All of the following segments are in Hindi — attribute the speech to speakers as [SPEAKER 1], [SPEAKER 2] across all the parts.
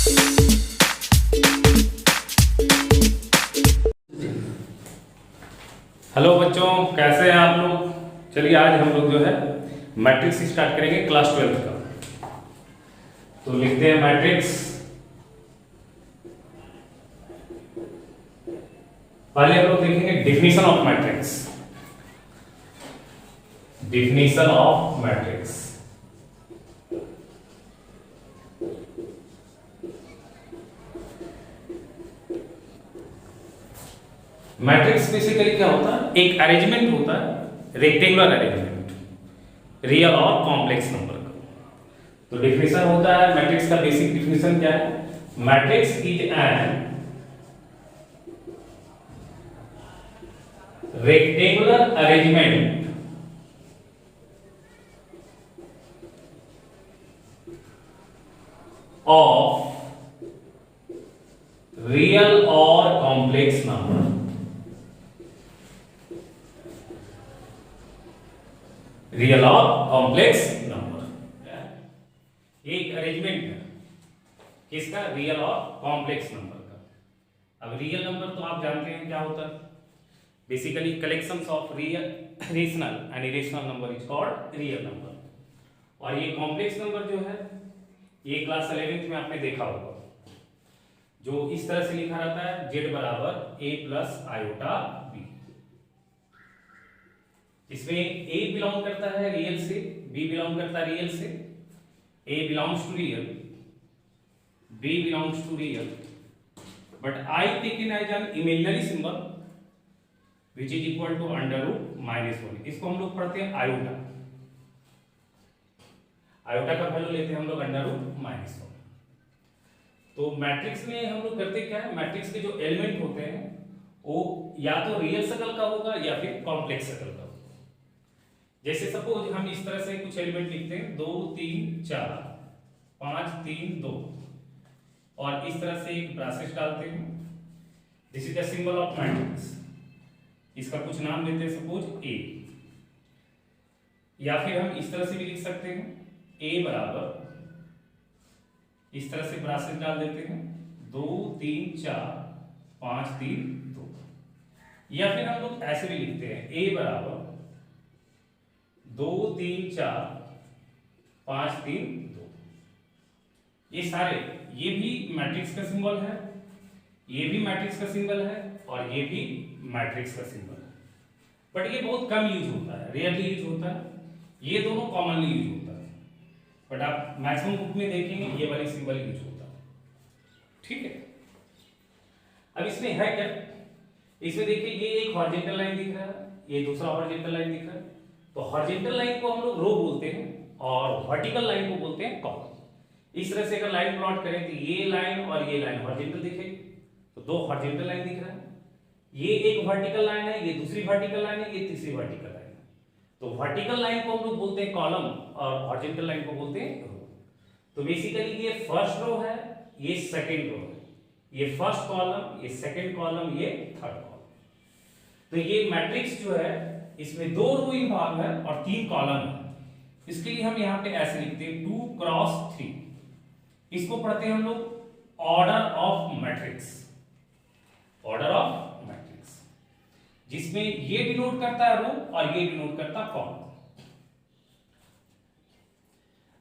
[SPEAKER 1] हेलो बच्चों, कैसे हैं आप लोग। चलिए आज हम लोग जो है मैट्रिक्स स्टार्ट करेंगे क्लास 12 का। तो लिखते हैं मैट्रिक्स। पहले हम लोग देखेंगे definition of matrix. Definition of matrix. Matrix basically क्या होता है, एक अरेंजमेंट होता है, रेक्टेंगुलर अरेंजमेंट, रियल और कॉम्प्लेक्स नंबर का। तो डिफिनीशन होता है मैट्रिक्स का, बेसिक डिफिनीशन क्या है, matrix is an rectangular arrangement of real और कॉम्प्लेक्स नंबर। रियल और कॉम्प्लेक्स नंबर एक अरेंजमेंट है किसका, रियल और कॉम्प्लेक्स नंबर का। अब रियल नंबर तो आप जानते हैं क्या होता है, basically collections of real rational and irrational number is called real number. और ये कॉम्प्लेक्स नंबर जो है, ये क्लास 11th में आपने देखा होगा, जो इस तरह से लिखा रहता है z बराबर a प्लस आयोटा b। इसमें a बिलोंग करता है रियल से, b बिलोंग करता है रियल से, a belongs to real, b belongs to real, but I taken as an imaginary symbol which is equal to √-1। इसको हम लोग पढ़ते हैं आयोटा। आयोटा का वैल्यू लेते हैं हम लोग √-1। तो मैट्रिक्स में हम लोग करते क्या है, मैट्रिक्स के जो एलिमेंट होते हैं वो या तो रियल शकल का होगा या फिर कॉम्प्लेक्स शकल का होगा। जैसे सपोज हम इस तरह से कुछ एलिमेंट लिखते हैं 2 3 4 5 3 2 और इस तरह से एक ब्रैकेट डालते हैं। This is the symbol of matrix. इसका कुछ नाम देते हैं सपोज ए, या फिर हम इस तरह से भी लिख सकते हैं ए बराबर, इस तरह से ब्रैकेट डाल देते हैं 2 3 4 5 3 2, या फिर हम लोग ऐसे भी लिखते हैं ए बराबर 2 3 4 5 3 2। ये सारे, ये भी मैट्रिक्स का सिंबल है, ये भी मैट्रिक्स का सिंबल है और ये भी मैट्रिक्स का सिंबल है, बट ये बहुत कम यूज होता है, रेयरली यूज होता है। ये दोनों कॉमनली यूज होता है, बट आप मैक्सिमम बुक में देखेंगे ये वाली सिंबल यूज होता है। ठीक है, अब इसमें है क्या, इसमें देखिए ये एक हॉरिजॉन्टल लाइन दिख रहा है, ये दूसरा हॉरिजॉन्टल लाइन दिख रहा है। तो हॉरिजॉन्टल लाइन को हम लोग रो बोलते हैं और वर्टिकल लाइन को बोलते हैं कॉलम। इस तरह से अगर लाइन प्लॉट करें तो ये लाइन और ये लाइन हॉरिजॉन्टल दिखेगी, तो दो हॉरिजॉन्टल लाइन दिख रहा है। ये एक वर्टिकल लाइन है, ये दूसरी वर्टिकल लाइन है, ये तीसरी वर्टिकल लाइन है। तो वर्टिकल लाइन को हम लोग बोलते हैं कॉलम और हॉरिजॉन्टल लाइन को बोलते हैं रो। तो बेसिकली ये फर्स्ट रो है, ये सेकंड रो है, ये फर्स्ट कॉलम, ये सेकंड कॉलम, ये थर्ड कॉलम। तो ये मैट्रिक्स जो है इसमें 2 रो इन्वॉल्व है और 3 कॉलम है। इसके लिए हम यहाँ पे ऐसे लिखते हैं 2 क्रॉस 3। इसको पढ़ते हैं हम लोग order of matrix. Order of matrix जिसमें ये डिनोट करता है रो और ये डिनोट करता है कॉलम।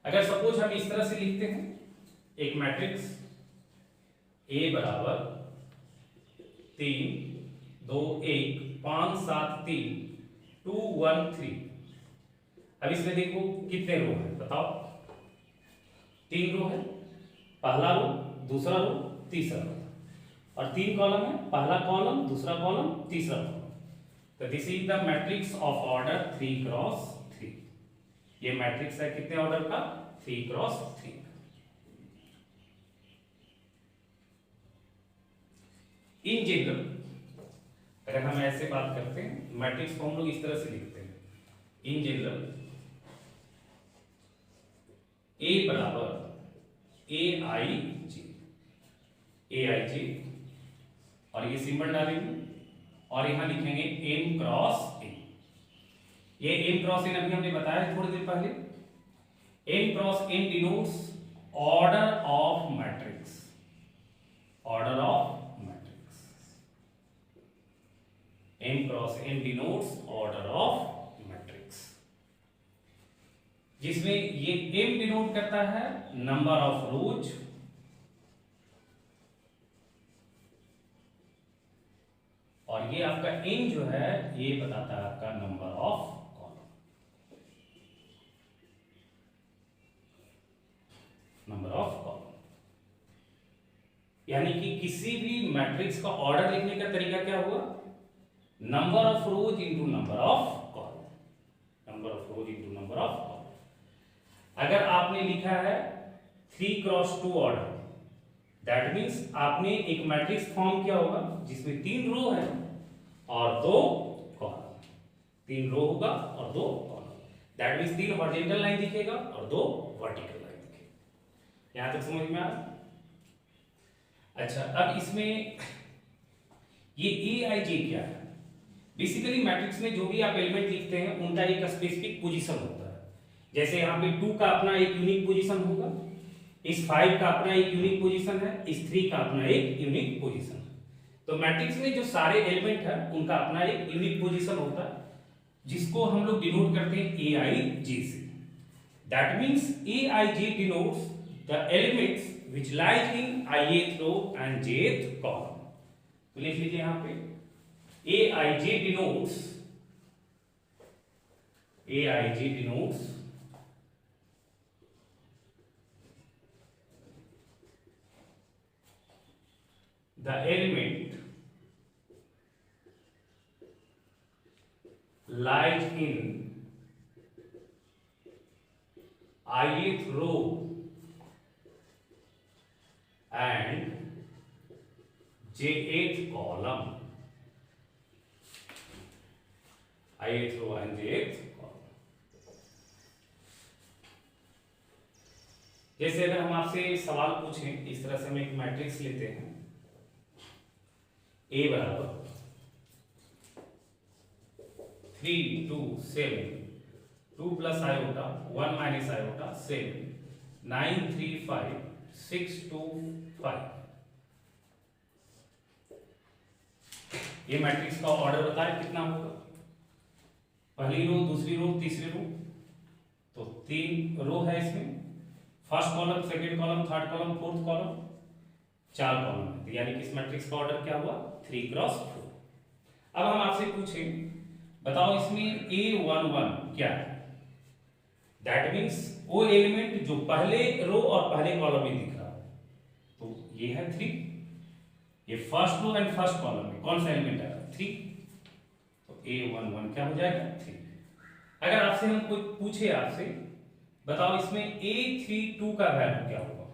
[SPEAKER 1] अगर सपोज हम इस तरह से लिखते हैं एक मैट्रिक्स A बराबर 3 2 1 5 7 3 2 1 3। अब इसमें देखो कितने रो है बताओ, 3 रो है, पहला रो, दूसरा रो, तीसरा रो, और 3 कॉलम है, पहला कॉलम, दूसरा कॉलम, तीसरा कॉलम। तो this is the matrix of order 3 cross 3। ये मैट्रिक्स है कितने ऑर्डर का, 3 क्रॉस 3। इन जनरल अगर हम ऐसे बात करते हैं, मैट्रिक्स को हम लोग इस तरह से लिखते हैं इन जनरल A बराबर AIJ, AIJ, और ये सिंबल डालेंगे और यहां लिखेंगे M क्रॉस A। ये M क्रॉस N अभी हमने बताया थोड़ी देर पहले। M cross N denotes order of matrix. Cross n denotes order of matrix, जिसमें ये m डिनोट करता है नंबर ऑफ रोज और ये आपका n जो है ये बताता है आपका number of column, number of column. यानी कि किसी भी मैट्रिक्स का ऑर्डर लिखने का तरीका क्या हुआ, number of rose into number of column, number of rose into number of column. अगर आपने लिखा है 3x2 ऑर्डर, दैट मीन्स आपने एक मैट्रिक्स फॉर्म किया होगा जिसमें 3 रो है और 2 कॉलम, 3 रो होगा और 2 column, that means 3 horizontal line दिखेगा और 2 वर्टिकल लाइन दिखेगा। यहां तक समझ में आ? अच्छा, अब इसमें ये AIJ क्या है? बेसिकली मैट्रिक्स में जो भी आप एलिमेंट लिखते हैं उनका एक स्पेसिफिक पोजीशन होता है। जैसे यहाँ पे 2 का अपना एक यूनिक पोजीशन होगा, इस 5 का अपना एक यूनिक पोजीशन है, इस 3 का अपना एक यूनिक पोजीशन है। तो मैट्रिक्स में जो सारे एलिमेंट है उनका अपना एक यूनिक पोजीशन होता है, जिसको हम लोग डिनोट करते हैं AIJ से। That means AIJ denotes the elements which lies in ith row and jth column। तो लिख लीजिए यहां पे AIJ denotes the element lies in ith row and jth column, ith row and jth column। जैसे अगर हम आपसे सवाल पूछें, इस तरह से हम एक मैट्रिक्स लेते हैं, A बराबर 3 2 7 2 प्लस आयोटा 1 माइनस आयोटा 7 9 3 5 6 2 5। ये मैट्रिक्स का ऑर्डर बताए कितना होगा, पहली रो, दूसरी रो, तीसरी रो, तो 3 रो है इसमें, first column, second column, third column, fourth column, 4 column है। तो यानी कि इस मैट्रिक्स का ऑर्डर क्या हुआ, 3x4। अब हम आपसे पूछें, बताओ इसमें A11 क्या है? दैट मीन्स वो एलिमेंट जो पहले रो और पहले कॉलम में दिख रहा है, तो ये है 3। ये first row and first column में कौन सा एलिमेंट है, 3, तो A11 क्या हो जाएगा, 3। अगर आपसे हम कोई पूछे आपसे, बताओ इसमें A32 का वैल्यू क्या होगा,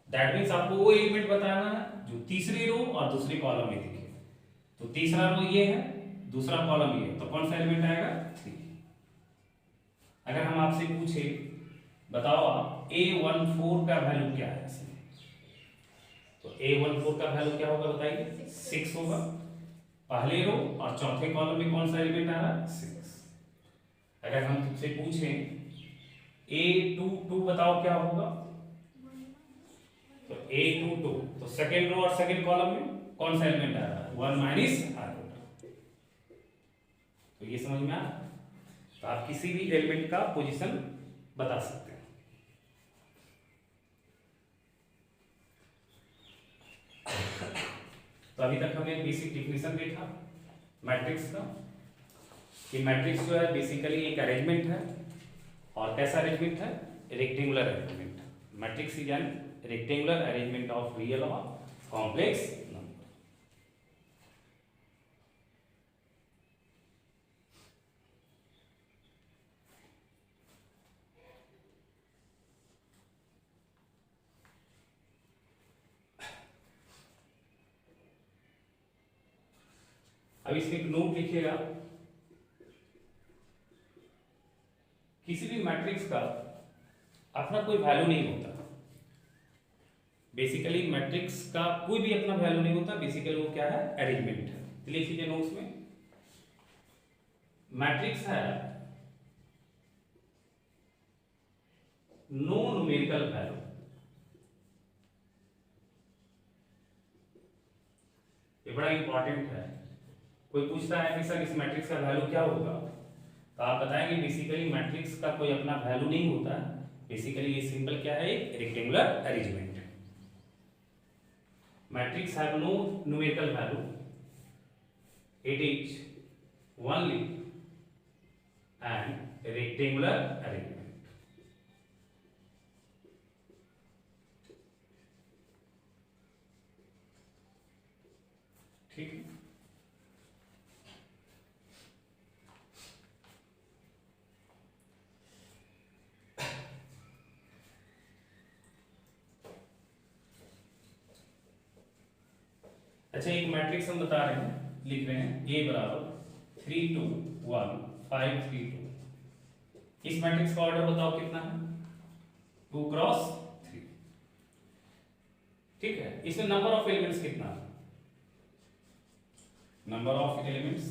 [SPEAKER 1] दैट मीन्स आपको वो एलिमेंट बताना है जो तीसरी रो और दूसरी कॉलम में दिखे। तो तीसरा रो ये है, दूसरा कॉलम ये है, तो कौन सा एलिमेंट आएगा, 3। अगर हम आपसे पूछे, बताओ आप A14 का वैल्यू क्या है इसमें, तो A14 का वैल्यू क्या होगा बताइए, 6 होगा। पहले रो और चौथे कॉलम में कौन सा एलिमेंट आ रहा है, 6। अगर हम तुमसे पूछें A22 बताओ क्या होगा, तो A22 तो सेकेंड रो और सेकेंड कॉलम में कौन सा एलिमेंट आ रहा है, 1 माइनस आयोटा। तो ये समझ में आ, तो आप किसी भी एलिमेंट का पोजीशन बता सकते हैं। तो अभी तक हमने बेसिक डिफिनेशन देखा मैट्रिक्स का, कि मैट्रिक्स जो है बेसिकली एक अरेंजमेंट है, और कैसा अरेंजमेंट है, rectangular arrangement. Matrix is an rectangular arrangement of real और कॉम्प्लेक्स नंबर। अब इसमें एक नोट लिखिएगा, किसी भी मैट्रिक्स का अपना कोई वैल्यू नहीं होता। बेसिकली मैट्रिक्स का कोई भी अपना वैल्यू नहीं होता, बेसिकली वो क्या है, अरेंजमेंट है। तो लिख लीजिए नोट्स में, मैट्रिक्स है नो न्यूमेरिकल वैल्यू। ये बड़ा इंपॉर्टेंट है, कोई पूछता है कि सर इस मैट्रिक्स का वैल्यू क्या होगा, तो आप बताएंगे बेसिकली मैट्रिक्स का कोई अपना वैल्यू नहीं होता है। बेसिकली ये सिंपल क्या है, एक rectangular arrangement. Matrix have no numerical value, it is only and rectangular arrangement. ठीक है। अच्छा, एक मैट्रिक्स हम बता रहे हैं, लिख रहे हैं A बराबर 3 2 1 5 3 2। इस मैट्रिक्स का ऑर्डर बताओ कितना है, 2 क्रॉस 3। ठीक है, इसमें नंबर ऑफ एलिमेंट्स कितना है, नंबर ऑफ एलिमेंट्स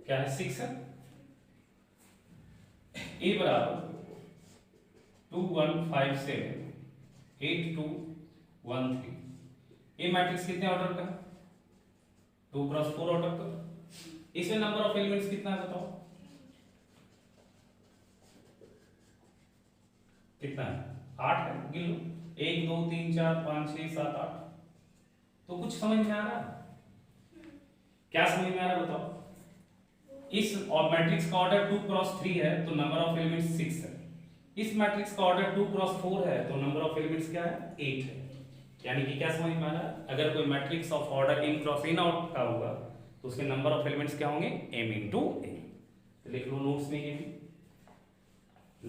[SPEAKER 1] क्या है, 6 है। A बराबर 2 1 5 7 8 2 1 3। ये मैट्रिक्स कितने ऑर्डर का, 2 क्रॉस 4 ऑर्डर का। इसमें नंबर ऑफ एलिमेंट्स कितना है बताओ, कितना है, 8 है, गिन लो, 1 2 3 4 5 6 7 8। तो कुछ समझ में आ रहा है, क्या समझ में आ रहा है बताओ। इस और मैट्रिक्स का ऑर्डर 2 क्रॉस 3 है तो नंबर ऑफ एलिमेंट्स 6 है। इस मैट्रिक्स का ऑर्डर 2 क्रॉस 4 है तो नंबर ऑफ एलिमेंट्स क्या है, 8 है। यानी कि क्या समझ में आ रहा है, अगर कोई matrix of order m cross n out का होगा तो उसके नंबर ऑफ एलिमेंट्स क्या होंगे, m इंटू n। लिख लो नोट्स में, ये भी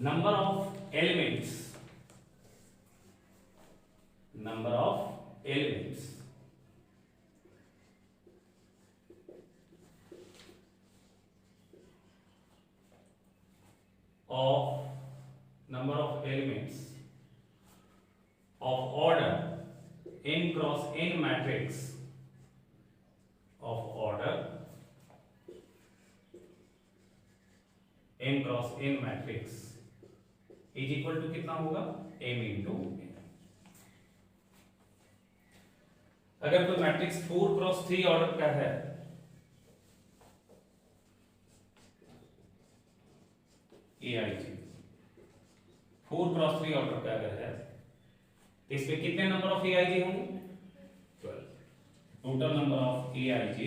[SPEAKER 1] number of elements, number of elements of number of elements of order n cross n matrix of order n cross n matrix is equal to कितना होगा, m into n। अगर कोई मैट्रिक्स 4 क्रॉस 3 ऑर्डर का है, AIG 4 क्रॉस 3 ऑर्डर का अगर है तो इसमें कितने नंबर ऑफ AIG होंगे, 12। टोटल नंबर ऑफ AIG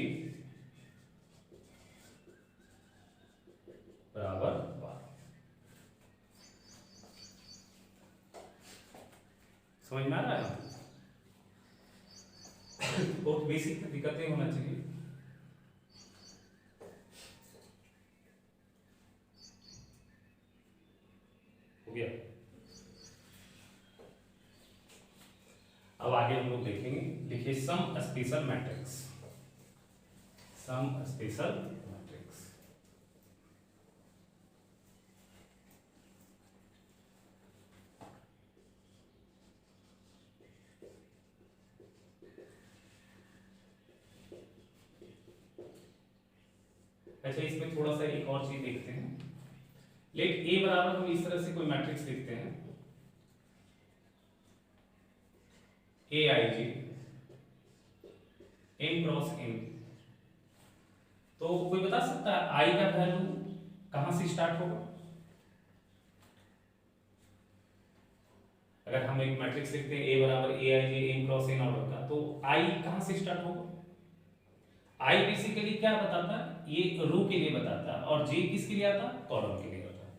[SPEAKER 1] बराबर 12। समझ में आ रहा है, बहुत बेसिक दिक्कत नहीं होना चाहिए। हो गया। अब आगे हम लोग देखेंगे, देखिए some special matrix, some special matrix. अच्छा, इसमें थोड़ा सा एक और चीज देखते हैं। लेट ए बराबर हम इस तरह से कोई मैट्रिक्स लिखते हैं, AIG n क्रॉस n। तो कोई बता सकता है आई का वैल्यू कहां से स्टार्ट होगा, अगर हम एक मैट्रिक्स लिखते हैं A बराबर AIG n cross n order का, तो आई कहां से स्टार्ट होगा। आई बेसिकली क्या बताता है, ये रो के लिए बताता है, और जे किसके लिए आता है, कॉलम के लिए बताता है।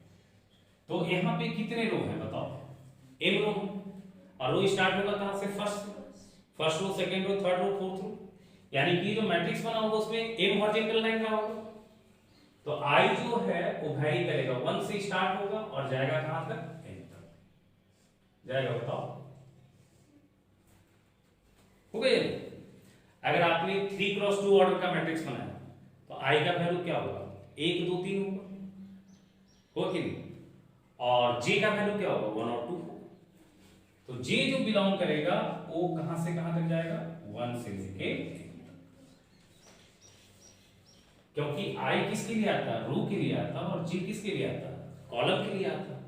[SPEAKER 1] तो यहाँ पे कितने रो हैं बताओ, m रो, और रो स्टार्ट होगा कहां से, first row, second row, third row, fourth row. यानी कि जो मैट्रिक्स बना होगा उसमें m हॉरिजॉन्टल लाइन का होगा। तो i जो है वो वैरी करेगा, 1 से स्टार्ट होगा और जाएगा कहां तक, n तक जाएगा, बताओ हो गया। अगर आपने 3 क्रॉस 2 ऑर्डर का मैट्रिक्स बनाया तो i का वैल्यू क्या होगा, 1 2 3 होगा, हो कि नहीं, और j का वैल्यू क्या होगा, 1 और 2 होगा। तो j जो बिलोंग करेगा वो कहां से कहां तक जाएगा, 1 से लेके n तक। क्योंकि i किसके लिए आता है, रो के लिए आता है, और j किसके लिए आता है, कॉलम के लिए आता है।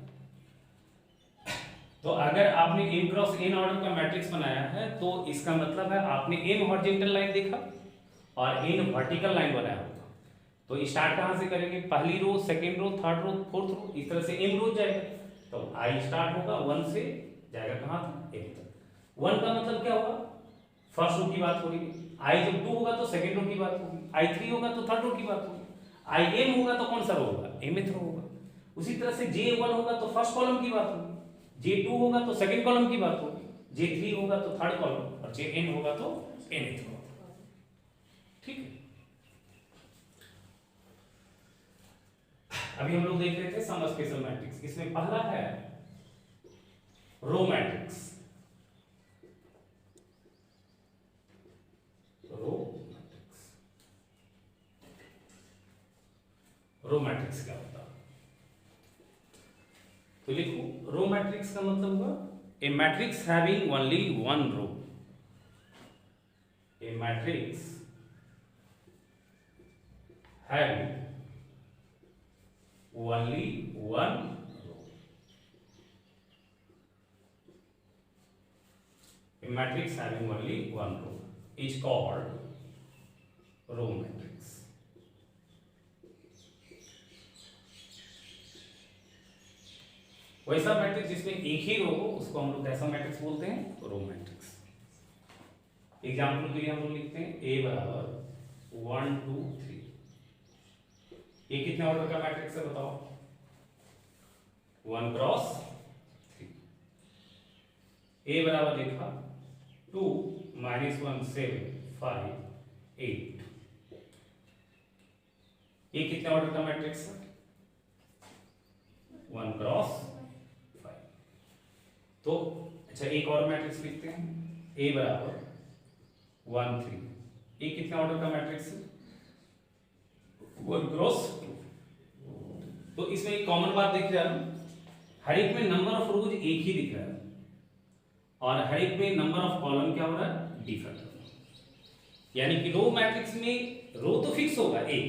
[SPEAKER 1] तो अगर आपने m क्रॉस n ऑर्डर का मैट्रिक्स बनाया है तो इसका मतलब है आपने m हॉरिजॉन्टल लाइन देखा और n वर्टिकल लाइन बनाया होगा। तो स्टार्ट कहाँ से करेंगे, पहली row, second row, third row, fourth row, इस तरह से m रो जाएगा। तो i स्टार्ट होगा 1 से, जाएगा कहाँ तक, m तक। 1 का मतलब क्या होगा, फर्स्ट रो की बात हो रही है। i जब 2 होगा तो सेकंड रो की बात होगी, i 3 होगा तो थर्ड रो की बात होगी, i m होगा तो कौन सा रो होगा, mth रो होगा। उसी तरह से j 1 होगा तो फर्स्ट कॉलम की बात होगी, J2 होगा तो सेकंड कॉलम की बात होगी, J3 होगा तो थर्ड कॉलम और Jn होगा तो nth कॉलम। ठीक है, अभी हम लोग देख रहे थे सम स्पेशल मैट्रिक्स। इसमें पहला है रो मैट्रिक्स। रो मैट्रिक्स क्या होता है, तो लिखो रो मैट्रिक्स का मतलब हुआ a matrix having only one row. A matrix having only one row. A matrix having only one row is called row matrix. वैसा मैट्रिक्स जिसमें एक ही रो हो उसको हम लोग कैसा मैट्रिक्स बोलते हैं, रो मैट्रिक्स। एग्जाम्पल के लिए हम लोग लिखते हैं ए बराबर 1 2 3। ये कितने ऑर्डर का मैट्रिक्स है बताओ, 1 क्रॉस 3। ए बराबर लिखा 2 -1 7 5 8। ये कितने ऑर्डर का मैट्रिक्स है, 1 क्रॉस 5। तो अच्छा एक और मैट्रिक्स लिखते हैं, ए बराबर 1 3। ये कितने ऑर्डर का मैट्रिक्स है, 1 क्रॉस 2। तो इसमें एक कॉमन बात देख रहे हैं, हर एक में नंबर ऑफ रोज एक ही दिख रहा है और हर एक में नंबर ऑफ कॉलम क्या हो रहा है, डिफरेंट। यानी कि रो मैट्रिक्स में रो तो फिक्स होगा एक,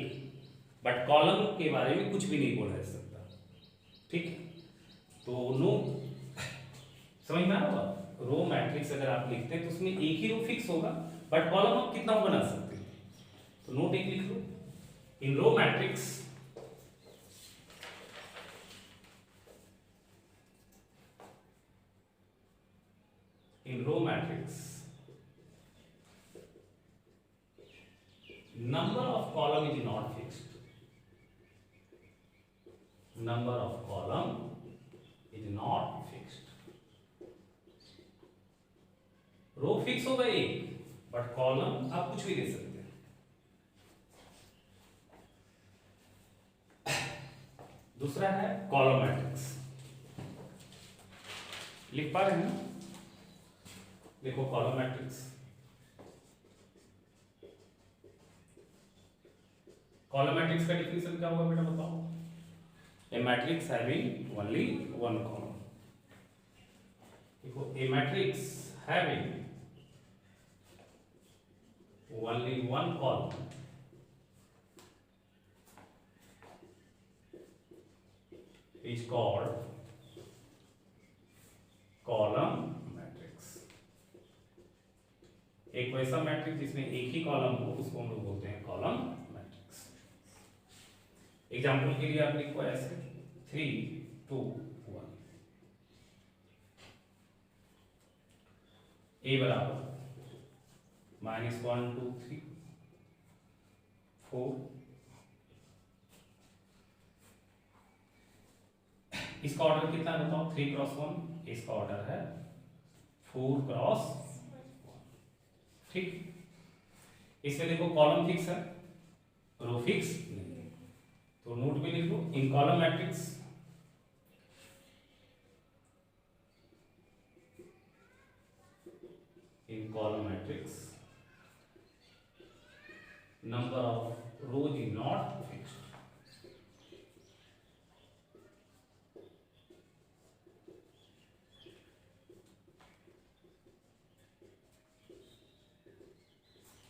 [SPEAKER 1] बट कॉलम के बारे में कुछ भी नहीं बोला जा सकता। ठीक है, तो नो समझ में आ रहा होगा। रो मैट्रिक्स अगर आप लिखते हैं तो उसमें एक ही रो फिक्स होगा बट कॉलम आप कितना बना सकते हैं। तो नोट एक लिख लो, in row matrix number of column is not fixed. Number of column is not fixed. Row fix होगा एक बट कॉलम आप कुछ भी दे सकते हैं। दूसरा है कॉलम मैट्रिक्स, लिख पा रहे हैं ना, देखो कॉलम मैट्रिक्स। कॉलम मैट्रिक्स का डिफिनेशन क्या होगा बेटा बताओ, a matrix having only one column. देखो a matrix having only one column is called column matrix। एक वैसा मैट्रिक्स जिसमें एक ही कॉलम हो उसको हम लोग बोलते हैं कॉलम मैट्रिक्स। एग्जांपल के लिए आप लिखो ऐसे 3 2 1। ए बराबर -1 2 3 4। इसका ऑर्डर कितना है बताओ, 3 क्रॉस 1। इसका ऑर्डर है 4 क्रॉस 1। ठीक, इसमें देखो कॉलम फिक्स है, रो फिक्स नहीं है। तो नोट में लिखो इन column matrix number of rows is not fixed।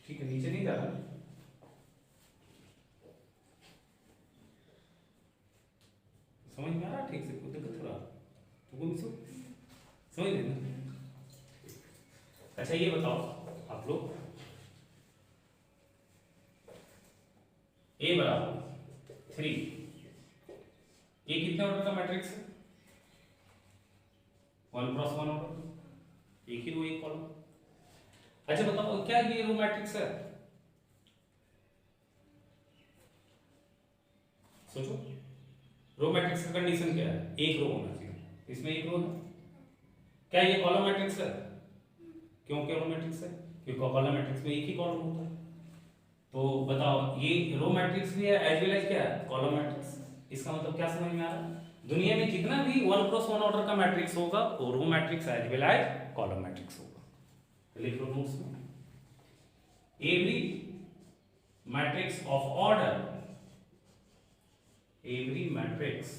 [SPEAKER 1] ठीक है, नीचे नहीं जा रहा, समझ में आ रहा ठीक से, खुद दिक्कत थोड़ा तो मिसो समझ गए ना? अच्छा ये बताओ आप लोग, ए बराबर 3, ये कितने ऑर्डर का मैट्रिक्स है? 1 क्रॉस 1 ऑर्डर, एक ही रो एक कॉलम। अच्छा बताओ क्या ये रो मैट्रिक्स है? सोचो, रो मैट्रिक्स का कंडीशन क्या है? एक रो होना चाहिए, इसमें एक रो है। क्या ये कॉलम मैट्रिक्स है? क्यों रो मैट्रिक्स है? क्योंकि कॉलम मैट्रिक्स में एक ही कॉलम होता है। तो बताओ ये रो मैट्रिक्स भी है एज वेल एज क्या है? Column matrix. इसका मतलब क्या समझ में आ रहा है? दुनिया में जितना भी 1 क्रॉस 1 ऑर्डर का मैट्रिक्स होगा वो row matrix as well as column matrix होगा। लिख लो नोट्स में, every matrix of order, every matrix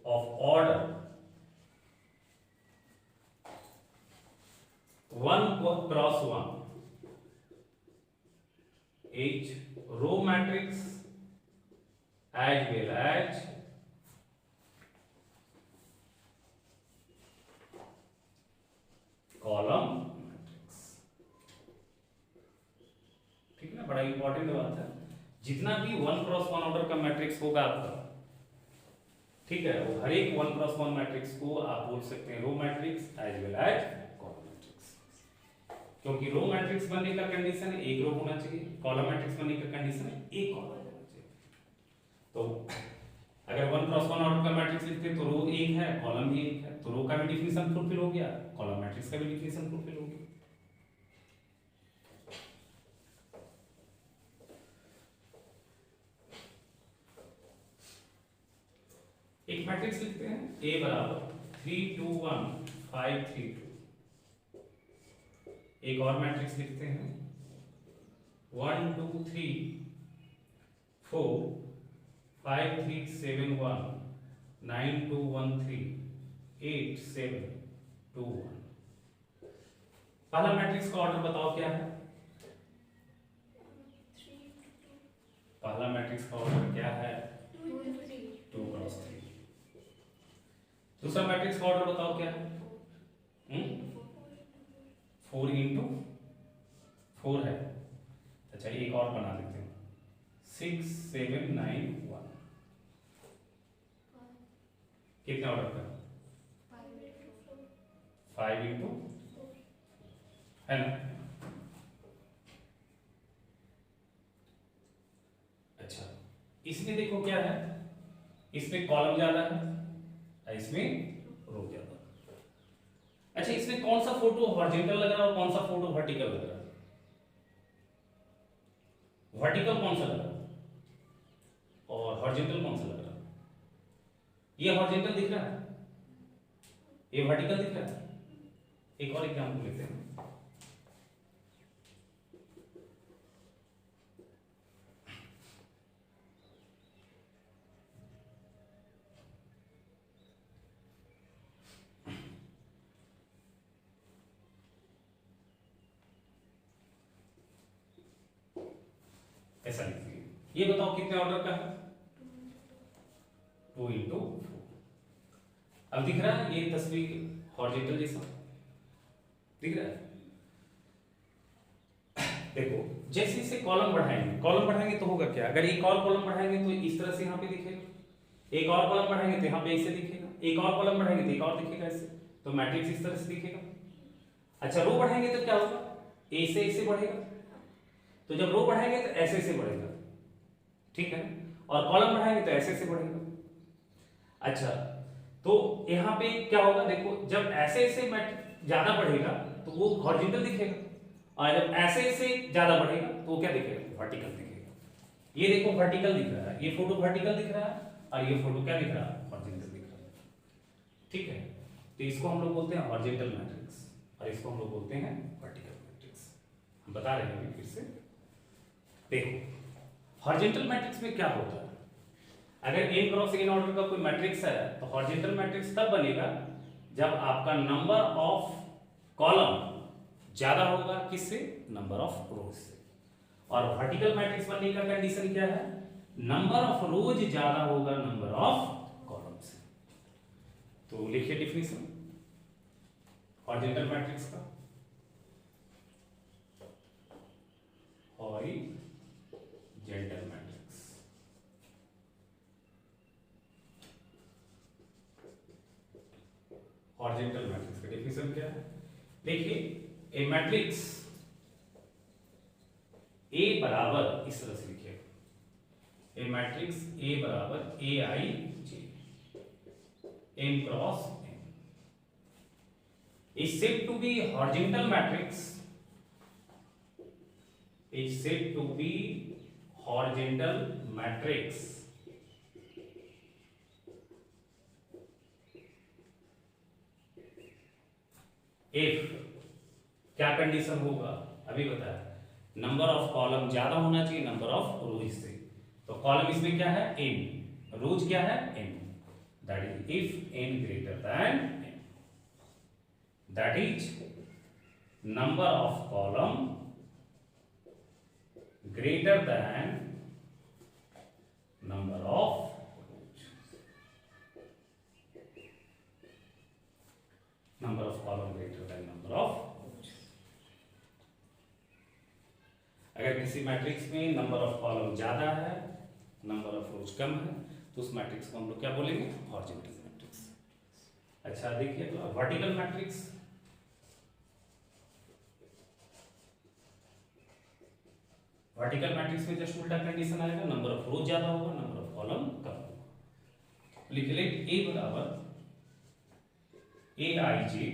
[SPEAKER 1] of order 1 cross 1 is row matrix as well as column matrix। ठीक है ना, बड़ा इंपॉर्टेंट बात है। जितना भी 1 क्रॉस 1 ऑर्डर का मैट्रिक्स होगा आपका, ठीक है, वो हर एक 1 क्रॉस 1 मैट्रिक्स को आप बोल सकते हैं row matrix as well as column matrix. क्योंकि रो मैट्रिक्स बनने का कंडीशन है एक रो होना चाहिए, कॉलम मैट्रिक्स बनने का कंडीशन है एक कॉलम होना चाहिए। तो अगर 1 क्रॉस 1 ऑर्डर का मैट्रिक्स लिखते हैं तो रो एक है, कॉलम भी एक है, तो रो का भी डिफिनेशन फुलफिल हो गया, कॉलम मैट्रिक्स का भी डिफिनेशन फुलफिल हो गया। एक मैट्रिक्स लिखते हैं A बराबर 3 2 1 5 3 2। एक और मैट्रिक्स लिखते हैं 1 2 3 4 5 3 7 1 9 2 1 3 8 7 2 1। पहला मैट्रिक्स का ऑर्डर बताओ क्या है? पहला मैट्रिक्स का ऑर्डर क्या है? 2 क्रॉस 3। दूसरा मैट्रिक्स का ऑर्डर बताओ क्या है? 4 इंटू 4 है। अच्छा एक और बना देते हैं 6 7 9 1। कितने ऑर्डर का? 5 इंटू, है ना? अच्छा इसमें देखो क्या है, इसमें कॉलम ज्यादा है, इसमें रो ज्यादा। अच्छा इसमें कौन सा फोटो हॉरिजॉन्टल लग रहा है और कौन सा फोटो वर्टिकल लग रहा है? वर्टिकल कौन सा लग रहा है और हॉरिजॉन्टल कौन सा लग रहा है? ये हॉरिजॉन्टल दिख रहा है, ये वर्टिकल दिख रहा है। एक और एग्जांपल लेते हैं, ऐसा लिखिए। ये बताओ कितने ऑर्डर का है? 2 इंटू 4। अब दिख रहा है ये तस्वीर हॉरिजॉन्टल जैसा दिख रहा है? देखो जैसे इसे कॉलम बढ़ाएंगे तो होगा क्या? अगर एक और कॉलम बढ़ाएंगे तो इस तरह से यहाँ पे दिखेगा, एक और कॉलम बढ़ाएंगे तो यहाँ पे ऐसे दिखेगा, एक और कॉलम बढ़ाएंगे तो एक और दिखेगा ऐसे, तो मैट्रिक्स इस तरह से दिखेगा। अच्छा रो बढ़ाएंगे तो क्या होगा? ए से ऐसे बढ़ेगा, तो जब रो बढ़ाएंगे तो ऐसे ऐसे बढ़ेगा, ठीक है, और कॉलम बढ़ाएंगे तो ऐसे ऐसे बढ़ेगा। अच्छा तो यहाँ पे क्या होगा? देखो जब ऐसे ऐसे ज्यादा बढ़ेगा तो वो हॉरिजॉन्टल दिखेगा, और जब ऐसे ऐसे ज्यादा बढ़ेगा तो वो क्या दिखेगा? वर्टिकल दिखेगा। ये देखो वर्टिकल दिख रहा है, ये फोटो वर्टिकल दिख रहा है, और ये फोटो क्या दिख रहा है? हॉरिजॉन्टल दिख रहा है, ठीक है। तो इसको हम लोग बोलते हैं हॉरिजॉन्टल मैट्रिक्स और इसको हम लोग बोलते हैं वर्टिकल मैट्रिक्स। हम बता रहे हैं फिर से, देखो हॉरिजॉन्टल मैट्रिक्स में क्या होता है? अगर n क्रॉस n ऑर्डर का कोई मैट्रिक्स है तो हॉरिजॉन्टल मैट्रिक्स तब बनेगा जब आपका नंबर ऑफ कॉलम ज्यादा होगा किससे? नंबर ऑफ रोज से। और वर्टिकल मैट्रिक्स बनने का कंडीशन क्या है? नंबर ऑफ रोज ज्यादा होगा नंबर ऑफ कॉलम से। तो लिखिए डिफिनीशन हॉरिजॉन्टल मैट्रिक्स का। हॉरिजॉन्टल मैट्रिक्स, हॉरिजॉन्टल मैट्रिक्स का डेफिनेशन क्या है? देखिए ए मैट्रिक्स ए बराबर, इस तरह से लिखिए, ए मैट्रिक्स ए बराबर ए I J M cross M is said to be horizontal matrix, is said to be horizontal matrix if, क्या कंडीशन होगा अभी बताया, नंबर ऑफ कॉलम ज्यादा होना चाहिए नंबर ऑफ रोज से। तो कॉलम इसमें क्या है n, रोज क्या है n, that is if n greater than n, that is number of column greater than number of rose, number of column greater than number of रोज। अगर किसी मैट्रिक्स में नंबर ऑफ कॉलम ज्यादा है नंबर ऑफ रोज कम है तो उस मैट्रिक्स को हम लोग क्या बोलेंगे? Horizontal matrix. अच्छा देखिए तो वर्टिकल मैट्रिक्स, वर्टिकल मैट्रिक्स में जस्ट उल्टा कंडीशन आएगा, नंबर ऑफ रोज ज्यादा होगा नंबर ऑफ कॉलम कम होगा। लिख ले ए बराबर ए I J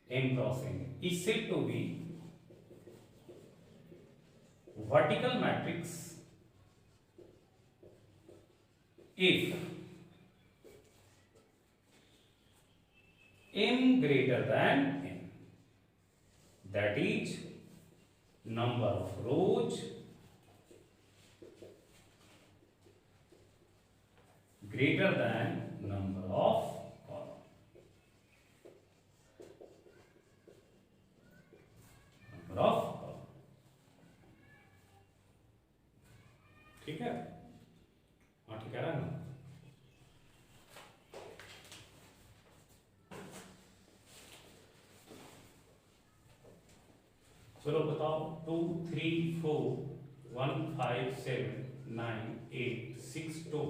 [SPEAKER 1] M cross N is said to be vertical matrix if m greater than n, that is number of rows greater than number of column, number of column, ठीक है? हाँ ठीक है ना? चलो बताओ 2 3 4 1 5 7 9 8 6 2,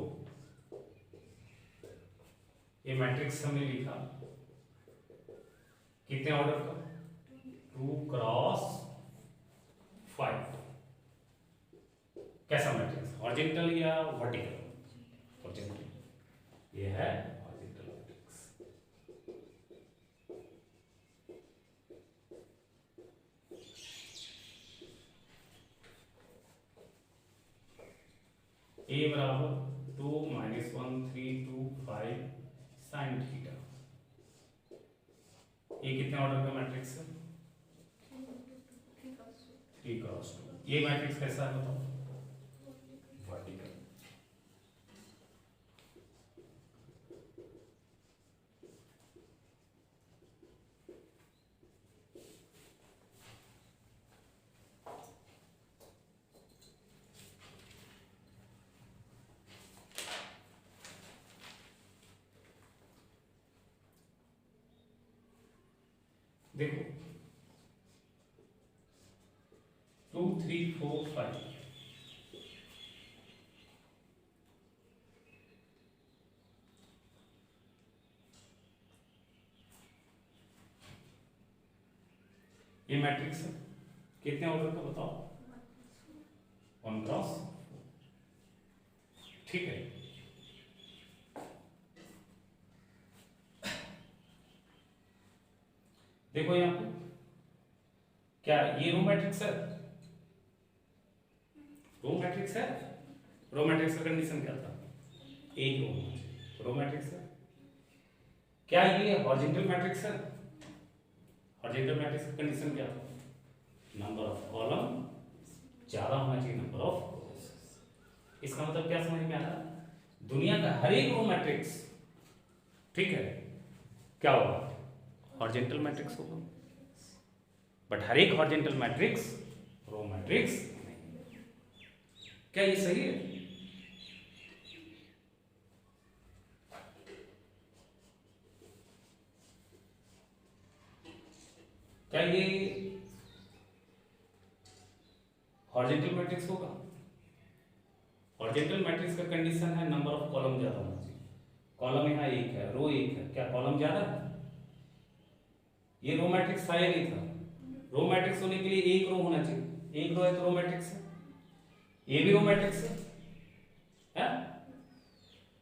[SPEAKER 1] ये मैट्रिक्स हमने लिखा कितने ऑर्डर का? 2 क्रॉस 5। कैसा मैट्रिक्स? हॉरिजॉन्टल या वर्टिकल? हॉरिजॉन्टल, ये है हॉरिजॉन्टल मैट्रिक्स। ए बराबर 2 - 1 3 2 5 साइन थीटा, ये कितने ऑर्डर का मैट्रिक्स है? 3 क्रॉस 2। ये मैट्रिक्स कैसा है बताओ? वर्टिकल। देखो 2 3 4 5, ये मैट्रिक्स है कितने ऑर्डर का बताओ? 1 क्रॉस, ठीक है। देखो यहां पे क्या ये रो मैट्रिक्स है? रो मैट्रिक्स है। रो मैट्रिक्स का कंडीशन क्या था? एक रो मैट्रिक्स है। क्या ये हॉरिजॉन्टल मैट्रिक्स है? हॉरिजॉन्टल मैट्रिक्स का कंडीशन क्या था? नंबर ऑफ कॉलम ज्यादा होना चाहिए नंबर ऑफ रोज। इसका मतलब क्या समझ में आ रहा? दुनिया का हर एक रो मैट्रिक्स, ठीक है, क्या होगा? हॉरिजॉन्टल मैट्रिक्स होगा, बट हर एक हॉरिजॉन्टल मैट्रिक्स रो मैट्रिक्स नहीं। क्या ये सही है? क्या ये हॉरिजॉन्टल मैट्रिक्स होगा? हॉरिजॉन्टल मैट्रिक्स का कंडीशन है नंबर ऑफ कॉलम ज्यादा होना चाहिए। कॉलम यहाँ एक है, रो एक है, क्या कॉलम ज्यादा है? ये रो मैट्रिक्स था या नहीं था? रो मैट्रिक्स होने के लिए एक रो होना चाहिए, एक रो है तो रो मैट्रिक्स है, ये भी रो मैट्रिक्स है?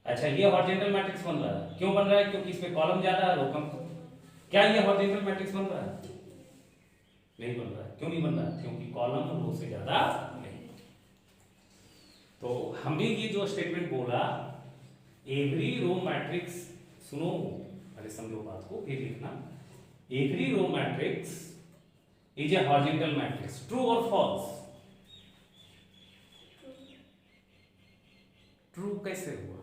[SPEAKER 1] अच्छा, ये हॉरिजॉन्टल मैट्रिक्स बन रहा है, क्यों बन रहा है? क्योंकि इसमें कॉलम ज्यादा है, रो कम। क्या ये हॉरिजॉन्टल मैट्रिक्स बन रहा है? नहीं बन रहा है। क्यों नहीं बन रहा है? क्योंकि कॉलम रो से ज्यादा नहीं। तो हमने ये जो स्टेटमेंट बोला, एवरी रो मैट्रिक्स, सुनो पहले समझो बात को फिर लिखना, every row matrix is a horizontal matrix, true और फॉल्स? ट्रू कैसे हुआ?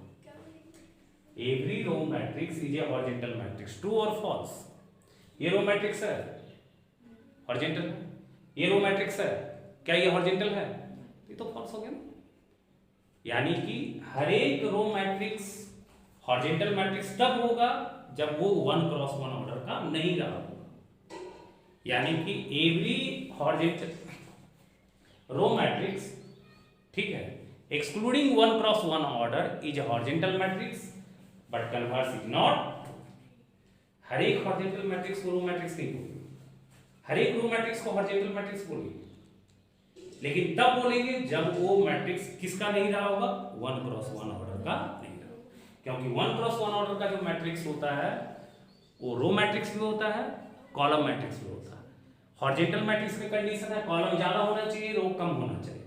[SPEAKER 1] Every row matrix is a horizontal matrix, true और फॉल्स? ये रो मैट्रिक्स है, हॉरिजॉन्टल, ये रो मैट्रिक्स है, क्या ये हॉरिजॉन्टल है? ये तो फॉल्स हो गया ना। यानी कि हर एक रो मैट्रिक्स हॉरिजॉन्टल मैट्रिक्स तब होगा जब वो 1 क्रॉस 1 ऑर्डर का नहीं रहा होगा। यानी कि एवरी हॉरिजॉन्टल रो मैट्रिक्स, ठीक है, excluding 1 cross 1 order is a horizontal matrix but converse is not. हर एक हॉरिजॉन्टल मैट्रिक्स को रो मैट्रिक्स नहीं बोलेंगे, हर एक रो मैट्रिक्स को हॉरिजॉन्टल मैट्रिक्स बोलेंगे, लेकिन तब बोलेंगे जब वो मैट्रिक्स किसका नहीं रहा होगा? 1 क्रॉस 1 ऑर्डर का नहीं रहा, क्योंकि 1 क्रॉस 1 ऑर्डर का जो मैट्रिक्स होता है वो रो मैट्रिक्स भी होता है, कॉलम मैट्रिक्स भी होता है। हॉरिजॉन्टल मैट्रिक्स की कंडीशन है कॉलम ज्यादा होना चाहिए, रो कम होना चाहिए।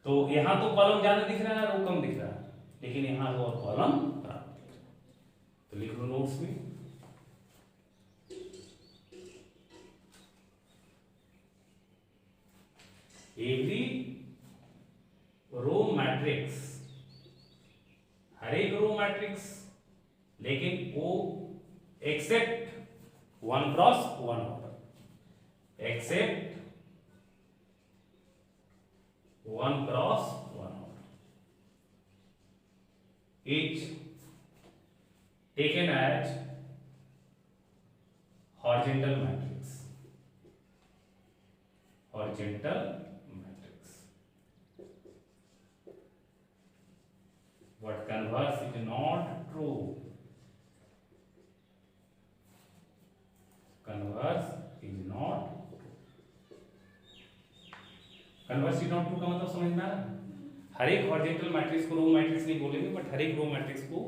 [SPEAKER 1] तो यहां तो कॉलम ज्यादा दिख रहा है, रो कम दिख रहा है, लेकिन यहां रो और कॉलम बराबर दिख रहा है। तो लिख लो नोट्स में, एवरी रो मैट्रिक्स, हर एक रो मैट्रिक्स, लेकिन वो except 1 cross 1 order, except 1 cross 1 order is taken as horizontal matrix, horizontal but converse is not true, converse is not true, converse is not true का मतलब समझ में आ रहा है? हर एक हॉरिजॉन्टल मैट्रिक्स को रो मैट्रिक्स नहीं बोलेंगे, बट हर एक रो मैट्रिक्स को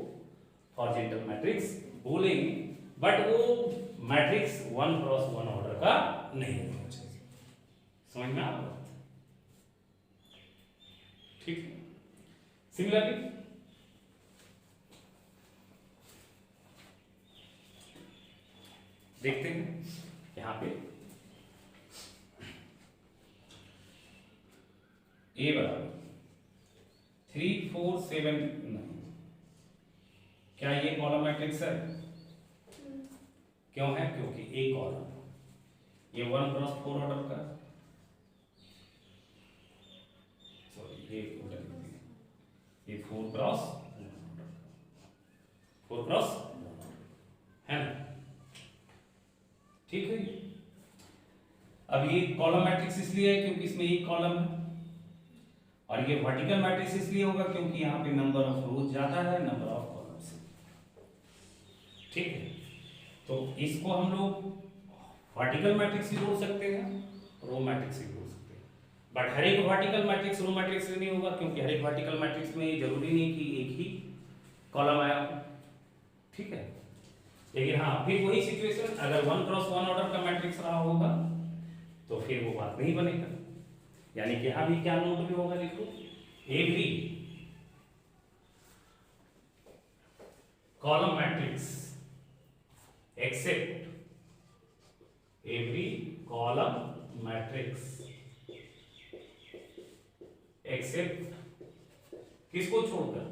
[SPEAKER 1] हॉरिजॉन्टल मैट्रिक्स बोलेंगे, बट वो मैट्रिक्स 1 क्रॉस 1 ऑर्डर का नहीं होना चाहिए। समझ में आ रहा है? ठीक है। सिमिलरली देखते हैं यहां पे ए बराबर 3 4 7 9, क्या ये कॉलम मैट्रिक्स है? क्यों है? क्योंकि ए कॉलम, ये 1 क्रॉस 4 ऑर्डर का, सॉरी ये 4 क्रॉस 4 क्रॉस है ना, ठीक है। अब ये कॉलम मैट्रिक्स इसलिए है क्योंकि इसमें एक कॉलम है, और ये वर्टिकल मैट्रिक्स इसलिए होगा क्योंकि यहाँ पे नंबर ऑफ रोज ज्यादा है नंबर ऑफ कॉलम्स, ठीक है। तो इसको हम लोग वर्टिकल मैट्रिक्स भी बोल सकते हैं, रो मैट्रिक्स भी बोल सकते हैं, बट हर एक वर्टिकल मैट्रिक्स रो मैट्रिक्स नहीं होगा, क्योंकि हर एक वर्टिकल मैट्रिक्स में जरूरी नहीं कि एक ही कॉलम आया हो, ठीक है। लेकिन हाँ, फिर वही सिचुएशन, अगर 1 क्रॉस 1 ऑर्डर का मैट्रिक्स रहा होगा तो फिर वो बात नहीं बनेगा। यानी कि यहां भी क्या नोट में होगा, लिखो every column matrix except, every column matrix except किसको छोड़कर?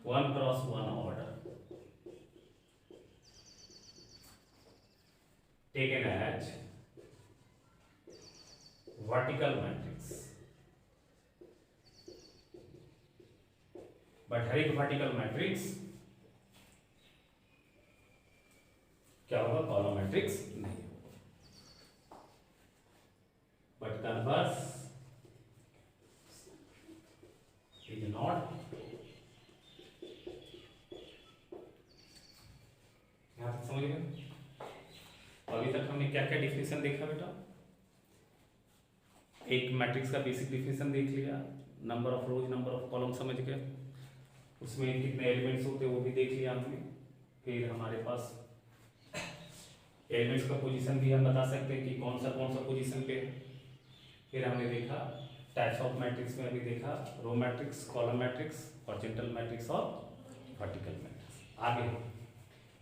[SPEAKER 1] 1 cross 1 order taken as vertical matrix, but हर एक वर्टिकल मैट्रिक्स क्या होगा? कॉलम मैट्रिक्स नहीं होगा। क्या क्या डिफिनेशन देखा बेटा? एक मैट्रिक्स का बेसिक डिफिनेशन देख लिया, number of rose number of column समझ गए, उसमें कितने एलिमेंट्स होते हैं वो भी देख लिया हमने। फिर हमारे पास एलिमेंट्स का पोजीशन भी हम बता सकते हैं कि कौन सा पोजीशन पे है। फिर हमने देखा टाइप्स ऑफ मैट्रिक्स में अभी देखा row matrix, column matrix, horizontal matrix और वर्टिकल मैट्रिक्स। आगे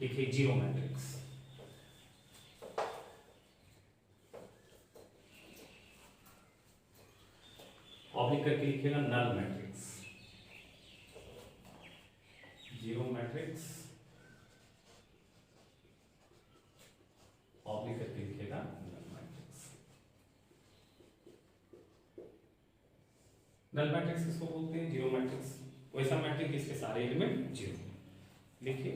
[SPEAKER 1] लिखिए जीरो मैट्रिक्स। ऑब्लिक करके लिखिएगा null matrix. Zero matrix oblique करके लिखिएगा नल मैट्रिक्स। नल मैट्रिक्स किसको बोलते हैं? Zero matrix. वैसा मैट्रिक्स जिसके सारे एलिमेंट जीरो। लिखिए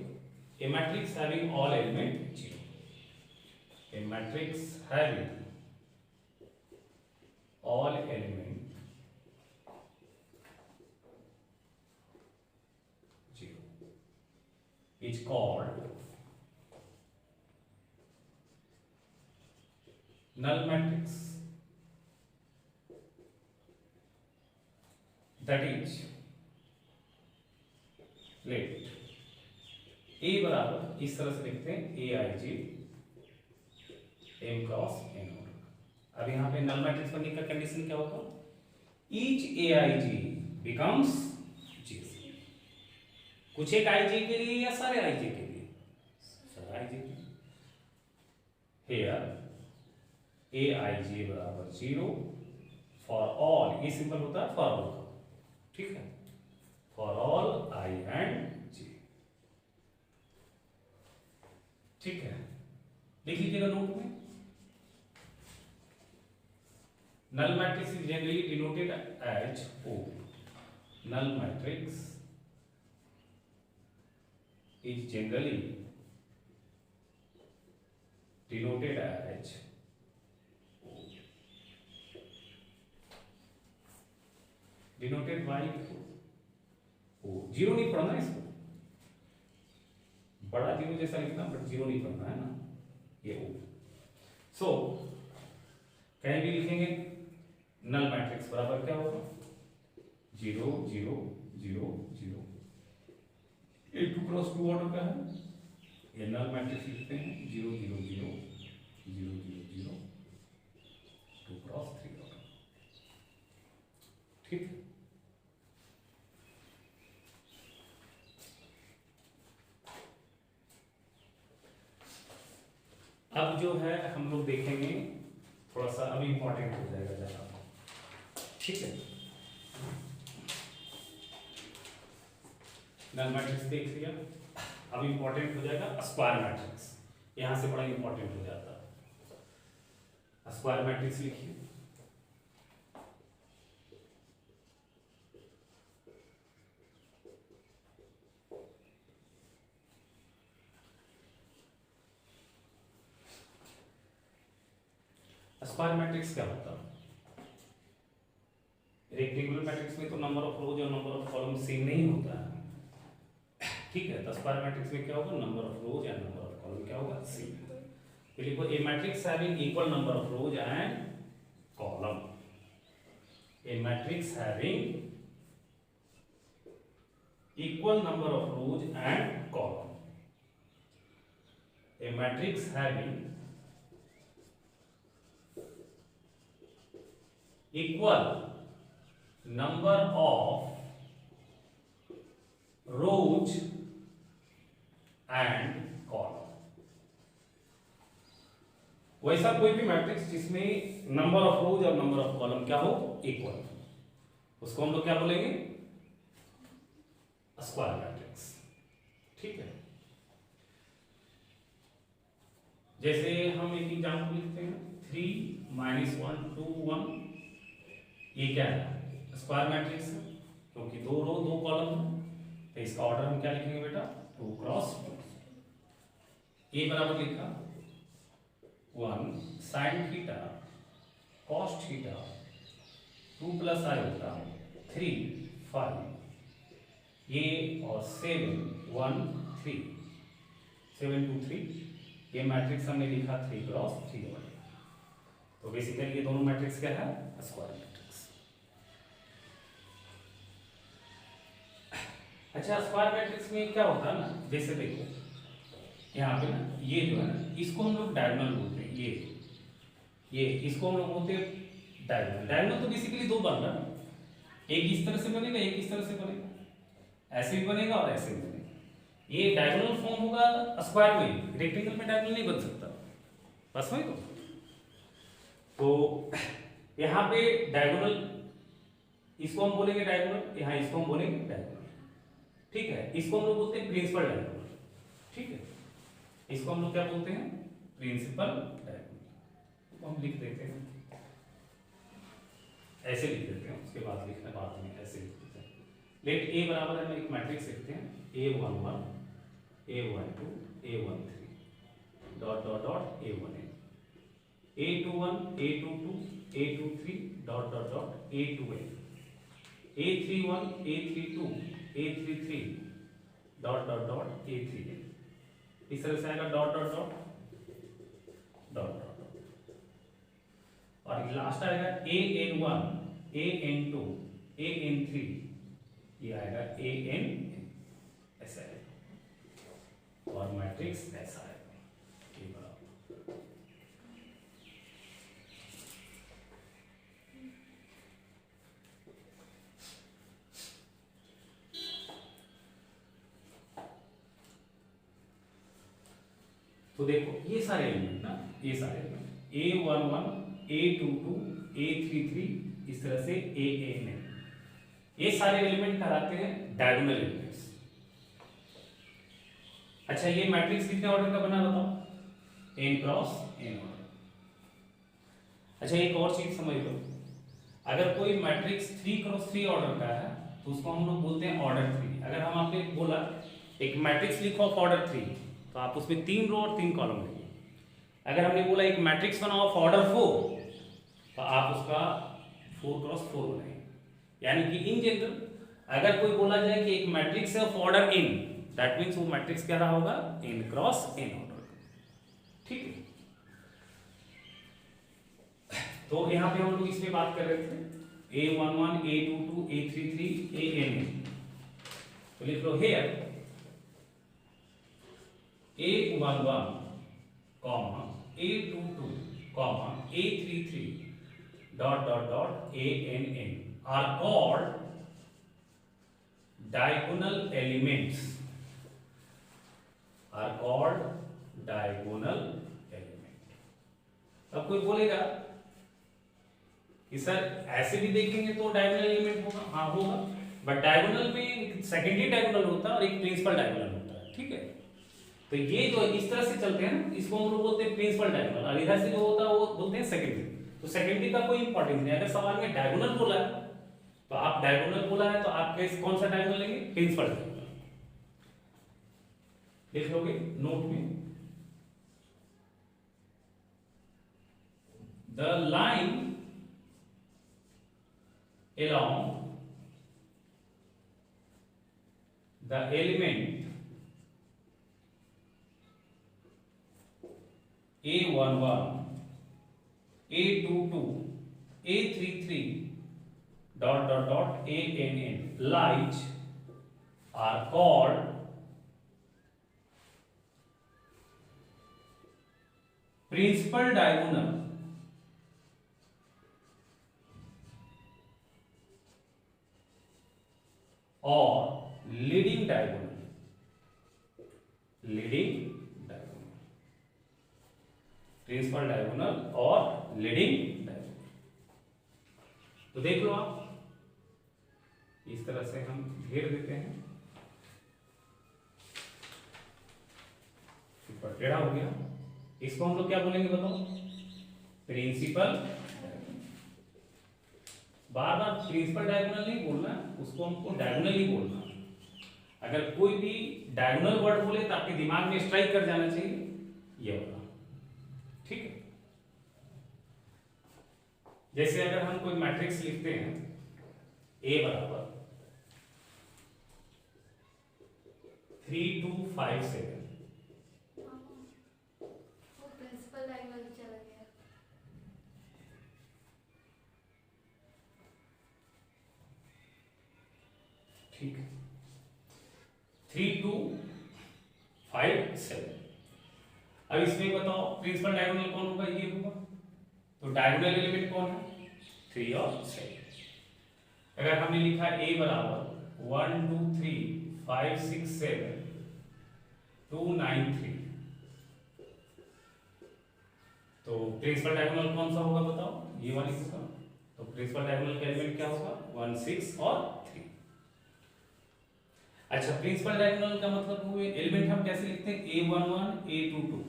[SPEAKER 1] a matrix having all element zero. A matrix having all element zero is called null matrix, that is let A बराबर इस तरह से लिखते हैं ए आई जी एम क्रॉस एन होगा। अब यहाँ पे नल मैट्रिक्स बनने का कंडीशन क्या होगा? ईच ए आई जी बिकम्स जी। कुछ एक आई जी के लिए या सारे आई जी के लिए? सारे आई जी के लिए। हियर ए आई जी बराबर जीरो फॉर ऑल, ये सिंपल होता है फॉर ऑल का, ठीक है, for all I and J, ठीक है। लिख लीजिएगा नोट में। Null matrix is generally denoted as O. Null matrix is generally denoted as O. Denoted by O. Zero नहीं पढ़ना इसको, बड़ा जीरो जैसा लिखना, बट जीरो नहीं पढ़ना है ना, ये ओ। सो कहीं भी लिखेंगे नल मैट्रिक्स बराबर क्या होगा? Zero zero zero zero. ये 2 क्रॉस 2 ऑर्डर का है, ये नल मैट्रिक्स लिखते हैं zero zero zero zero zero zero 2 cross 3 order, ठीक है। अब जो है हम लोग देखेंगे थोड़ा सा, अब इंपॉर्टेंट हो जाएगा ज़्यादा, ठीक है। नल मैट्रिक्स देख लिया, अब इंपॉर्टेंट हो जाएगा स्क्वायर मैट्रिक्स। यहां से बड़ा इंपॉर्टेंट हो जाता है। स्क्वायर मैट्रिक्स लिखिए। स्क्वायर मैट्रिक्स क्या होता है? रेक्टेंगुलर मैट्रिक्स में तो नंबर ऑफ रोज और नंबर ऑफ कॉलम सेम नहीं होता है, ठीक है। तो स्क्वायर मैट्रिक्स में क्या होगा? Number of rows and number of column क्या होगा? सेम। तो लिखो a matrix having equal number of rows and column. A matrix having equal number of rows and column. A matrix having equal number of rows and column। वैसा कोई भी मैट्रिक्स जिसमें नंबर ऑफ रोज और नंबर ऑफ कॉलम क्या हो? इक्वल, उसको हम लोग क्या बोलेंगे? स्क्वायर मैट्रिक्स, ठीक है। जैसे हम एक एग्जांपल लिखते हैं 3 - 1 2 1, ये क्या है? स्क्वायर मैट्रिक्स है, क्योंकि 2 रो 2 कॉलम है, तो इसका ऑर्डर हम क्या लिखेंगे बेटा? 2 क्रॉस 2। ए बराबर लिखा 1 sin theta cos theta 2 + iota 3 5, ये और 7 1 3 7 2 3 ये मैट्रिक्स हमने लिखा 3 क्रॉस 3 बनेगा। तो बेसिकली ये दोनों मैट्रिक्स क्या है, स्क्वायर मैट्रिक्स। अच्छा, स्क्वायर मैट्रिक्स में क्या होता है ना, जैसे देखो यहाँ पे ना ये जो है ना, इसको हम लोग डायगोनल बोलते हैं। ये इसको हम लोग बोलते हैं डायगोनल। डायगोनल तो बेसिकली दो बन रहा है, एक इस तरह से बनेगा, एक इस तरह से बनेगा, ऐसे भी बनेगा और ऐसे भी बनेगा। ये डायगोनल फॉर्म होगा स्क्वायर में, रेक्टेंगल में डायगोनल नहीं बन सकता, बस वही तो यहाँ पे डायगोनल, इसको हम बोलेंगे डायगोनल, यहाँ इसको हम बोलेंगे डायगोनल, ठीक है। इसको हम लोग बोलते हैं प्रिंसिपल डायगोनल, ठीक है। इसको हम लोग क्या बोलते हैं, प्रिंसिपल डायगोनल। तो हम लिख देते हैं, ऐसे लिख देते हैं, उसके बाद लिखने बाद में ऐसे लिख देते हैं। लेट ए बराबर है, एक मैट्रिक्स लिखते हैं A11 A12 A13 dot dot dot A1n A21 A22 A23 dot dot dot A2n A31 A32 A33 dot dot dot A3n। इस तरह से आएगा dot dot dot dot dot dot, और लास्ट आएगा AN1 AN2 AN3, ये आएगा AN, ऐसा है। और मैट्रिक्स ऐसा है, ये बराबर। तो देखो ये सारे एलिमेंट ना, ये सारे एलिमेंट A11 A22 A33 इस तरह से AN, ये सारे एलिमेंट कहलाते हैं डायगोनल एलिमेंट्स। अच्छा, ये मैट्रिक्स कितने ऑर्डर का बना बताओ, n क्रॉस n ऑर्डर। अच्छा, एक और चीज समझ लो, अगर कोई मैट्रिक्स 3 क्रॉस 3 ऑर्डर का है तो उसको हम लोग बोलते हैं ऑर्डर 3। अगर हम आपने बोला एक मैट्रिक्स लिखो ऑफ ऑर्डर 3, तो आप उसमें 3 रो और 3 कॉलम लिखिए। अगर हमने बोला एक मैट्रिक्स बनाओ ऑफ ऑर्डर 4, तो आप उसका 4 क्रॉस 4 बनाएंगे। यानी कि इन जनरल अगर कोई बोला जाए कि एक मैट्रिक्स है of order n, that means वो मैट्रिक्स क्या रहा होगा, n क्रॉस n ऑर्डर, ठीक है। तो यहाँ पे हम लोग इसमें बात कर रहे थे A11 A22 A33 AN, तो लिख लो here A11 comma A22 comma A33 dot dot dot ANN are called diagonal elements, are called diagonal element। अब कोई बोलेगा कि सर ऐसे भी देखेंगे तो डायगोनल एलिमेंट होगा, हाँ होगा, बट डायगोनल में सेकेंडरी डायगोनल होता है और एक प्रिंसिपल डायगोनल होता है, ठीक है। तो ये जो इस तरह से चलते हैं ना, इसको हम लोग बोलते हैं प्रिंसिपल डायगोनल, और इधर से जो होता है वो बोलते हैं सेकेंडरी। तो सेकेंडरी का कोई इंपॉर्टेंस नहीं, अगर सवाल में डायगोनल बोला है तो आप डायगोनल बोला है तो आप कौन सा डायगोनल लेंगे, प्रिंसिपल डायगोनल। लिख लोगे नोट में, the line along the element A11 A22 A33 dot dot dot ANN lies are called principal diagonal और leading diagonal, leading diagonal, principal diagonal और लीडिंग डायगोनल। तो देख लो आप, इस तरह से हम घेर देते हैं, ऊपर टेढ़ा हो गया, इसको हम लोग क्या बोलेंगे बताओ, प्रिंसिपल। बार बार प्रिंसिपल डायगोनल नहीं बोलना, उसको हमको डायगोनल ही बोलना। अगर कोई भी डायगोनल वर्ड बोले तो आपके दिमाग में स्ट्राइक कर जाना चाहिए ये वाला, ठीक है। जैसे अगर हम कोई मैट्रिक्स लिखते हैं A बराबर 3 2 5 7, 3 2 5 7। अब इसमें बताओ प्रिंसिपल डायगोनल कौन होगा, ये होगा। तो डायगोनल एलिमेंट कौन है, 3 और 7। अगर हमने लिखा a बराबर 1 2 3 5 6 7 2 9 3, तो प्रिंसिपल डायगोनल कौन सा होगा बताओ, ये वाली होगा। तो प्रिंसिपल डायगोनल का एलिमेंट क्या होगा, 1 6 और 3। अच्छा, प्रिंसिपल डायगोनल का मतलब हुए एलिमेंट हम कैसे लिखते हैं, a11 a22।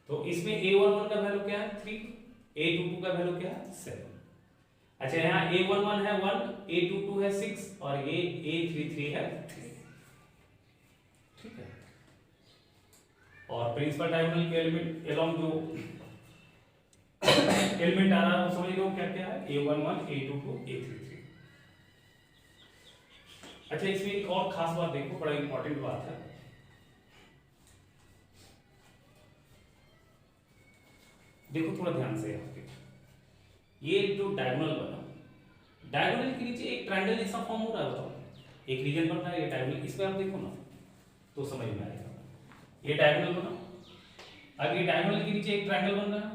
[SPEAKER 1] तो इसमें a11 का वैल्यू क्या है 3, a22 का वैल्यू क्या है 7। अच्छा, यहाँ a11 है 1, a22 है 6 और ये a33 है 3। ठीक है। और प्रिंसिपल डायगोनल के एलिमेंट एलोंग जो एलिमेंट आ रहा है वो समझ लो क्या क्या है, a11 a22 a33। अच्छा, इसमें एक और खास बात देखो, बड़ा इंपॉर्टेंट बात है। देखो थोड़ा ध्यान से यहाँ पे, ये जो डायगोनल बना, डायगोनल के नीचे एक ट्रायंगल जैसा फॉर्म हो रहा है, बताओ एक रीजन बन रहा है ये डायगोनल, इसमें आप देखो ना तो समझ में आएगा। ये डायगोनल बना, अब ये डायगोनल के नीचे एक ट्रायंगल बन रहा है,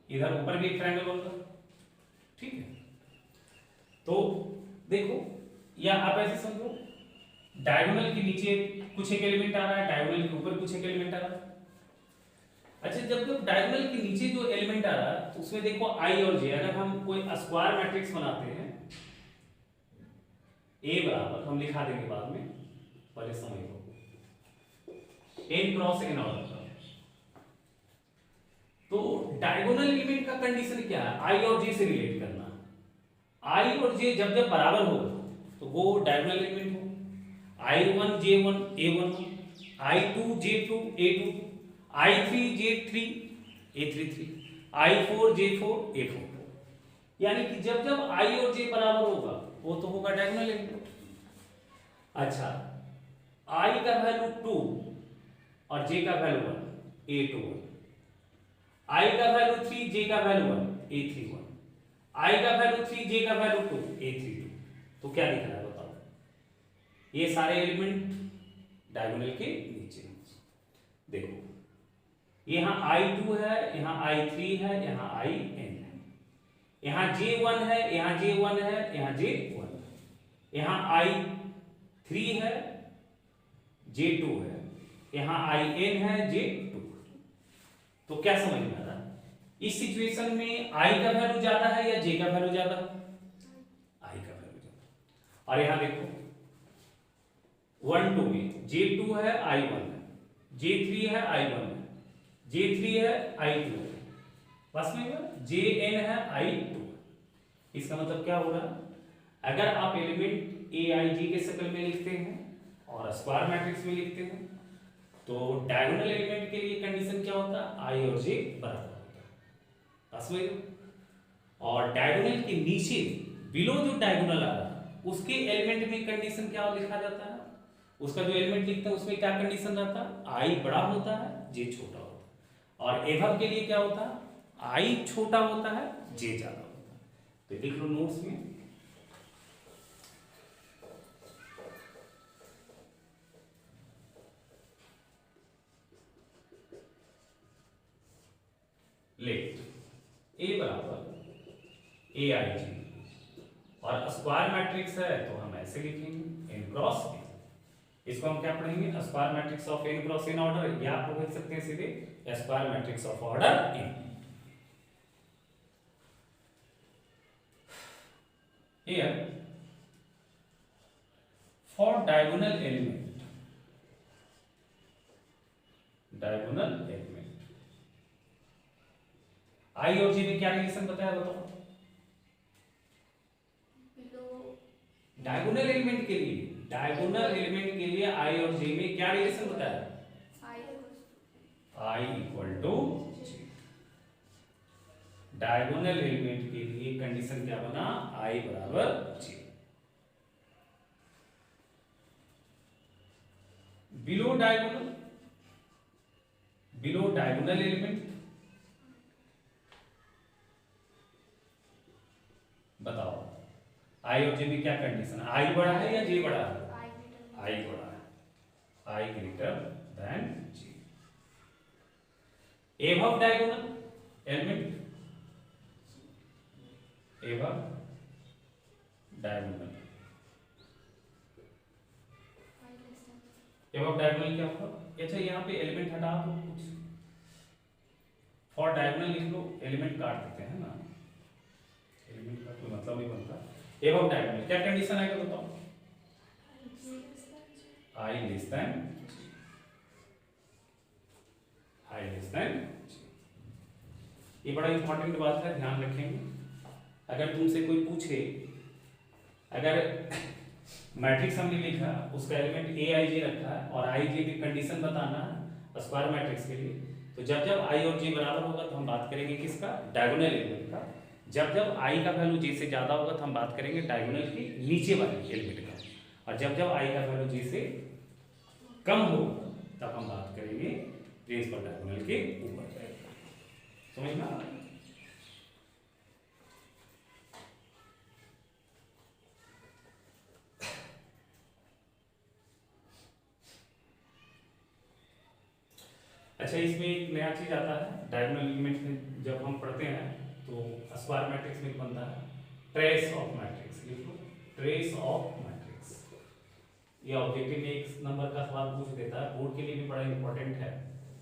[SPEAKER 1] इधर ऊपर भी एक ट्रायंगल बन रहा है। ठीक है, तो देखो या आप ऐसे समझो, डायगोनल के नीचे कुछ एक एलिमेंट आ रहा है, डायगोनल के ऊपर कुछ एक एलिमेंट आ रहा है। अच्छा, जब डायगोनल के नीचे जो एलिमेंट आ रहा है तो उसमें देखो आई और जे, अगर हम कोई स्क्वायर मैट्रिक्स बनाते हैं, ए बराबर हम लिखा देंगे बाद में, पहले समझ लो, n क्रॉस n ऑर्डर का। तो डायगोनल एलिमेंट का कंडीशन क्या है, आई और जे से रिलेट करना। आई और जे जब जब बराबर हो तो वो डायगोनल एलिमेंट हो। i1 j1 a11, i2 j2 a22, i3 j3 a33, i4 j4 a44। यानी कि जब जब i और j बराबर होगा वो तो होगा डायगोनल एलिमेंट। अच्छा, i का वैल्यू 2 और j का वैल्यू 1 a21, i का वैल्यू 3 j का वैल्यू 1 a31, i का वैल्यू 3 j का वैल्यू 2 a32। तो क्या दिख रहा है बताओ, ये सारे एलिमेंट डायगोनल के नीचे। देखो यहाँ i2 है, यहाँ i3 है, यहाँ in है, यहाँ j1 है, यहाँ j1 है, यहाँ j1 है, यहाँ i3 है, j2 है, यहाँ in है, j2। तो क्या समझ में आ रहा है, इस सिचुएशन में i का वैल्यू ज्यादा है या j का वैल्यू ज्यादा है, i का वैल्यू ज्यादा। और यहाँ देखो 1 2 में j2 है, i1 है, j3 है, i1 है, j3 है, i2 है, बस में jn है, i2। इसका मतलब क्या हो रहा है, अगर आप एलिमेंट aij के शक्ल में लिखते हैं और स्क्वायर मैट्रिक्स में लिखते हैं तो डायगोनल एलिमेंट के लिए कंडीशन क्या होता है, i और j बराबर होता है, बस में। और डायगोनल के नीचे बिलो जो डायगोनल आ रहा है उसके एलिमेंट में कंडीशन क्या लिखा जाता है, उसका जो एलिमेंट लिखते हैं उसमें क्या कंडीशन रहता है, i बड़ा होता है, j छोटा होता है। और एभव के लिए क्या होता है, i छोटा होता है, j ज्यादा होता है। तो लिख लो नोट्स में, लेट a बराबर aij, और स्क्वायर मैट्रिक्स है तो हम ऐसे लिखेंगे n क्रॉस n। इसको हम क्या पढ़ेंगे, square matrix of n cross n order, या आप लिख सकते हैं सीधे square matrix of order n। Here for diagonal element i और j में क्या रिलेशन बताया बताओ, डायगोनल एलिमेंट के लिए, डायगोनल एलिमेंट के लिए i और j में क्या रिलेशन बताया, i equal to j। Diagonal element के लिए कंडीशन क्या बना, i बराबर j। बिलो डायगोनल एलिमेंट बताओ, i और j में क्या कंडीशन है, i बड़ा है या j बड़ा है, i बड़ा है। I greater than J. Above diagonal element, above diagonal, above diagonal क्या होगा? अच्छा यहाँ पे एलिमेंट हटा दो, कुछ फॉर डायगोनल लिख लो, एलिमेंट काट देते हैं ना, एलिमेंट का कोई मतलब नहीं बनता। above diagonal क्या कंडीशन आएगा बताओ? I less than J. I less than J. ये बड़ा इंपॉर्टेंट बात है, ध्यान रखेंगे। अगर तुमसे कोई पूछे, अगर मैट्रिक्स हमने लिखा, उसका एलिमेंट ए आई जे रखा है और आई जे की कंडीशन बताना है स्क्वायर मैट्रिक्स के लिए, तो जब जब आई और जे बराबर होगा तो हम बात करेंगे किसका? डायगोनल एलिमेंट का। जब जब आई का वैल्यू जे से ज्यादा होगा तो हम बात करेंगे डायगोनल के नीचे वाले एलिमेंट का, और जब जब आई का वैल्यू जे से कम होगा तब हम बात करेंगे प्रिंसिपल डायगोनल के ऊपर। समझ में आ रहा है? अच्छा, इसमें एक नया चीज आता है डायगोनल एलिमेंट में, जब हम पढ़ते हैं तो स्क्वायर मैट्रिक्स में बनता है ट्रेस ऑफ मैट्रिक्स। लिख लो, ट्रेस ऑफ मैट्रिक्स। ये ऑब्जेक्टिव में एक नंबर का सवाल पूछ देता है, बोर्ड के लिए भी बड़ा इंपॉर्टेंट है,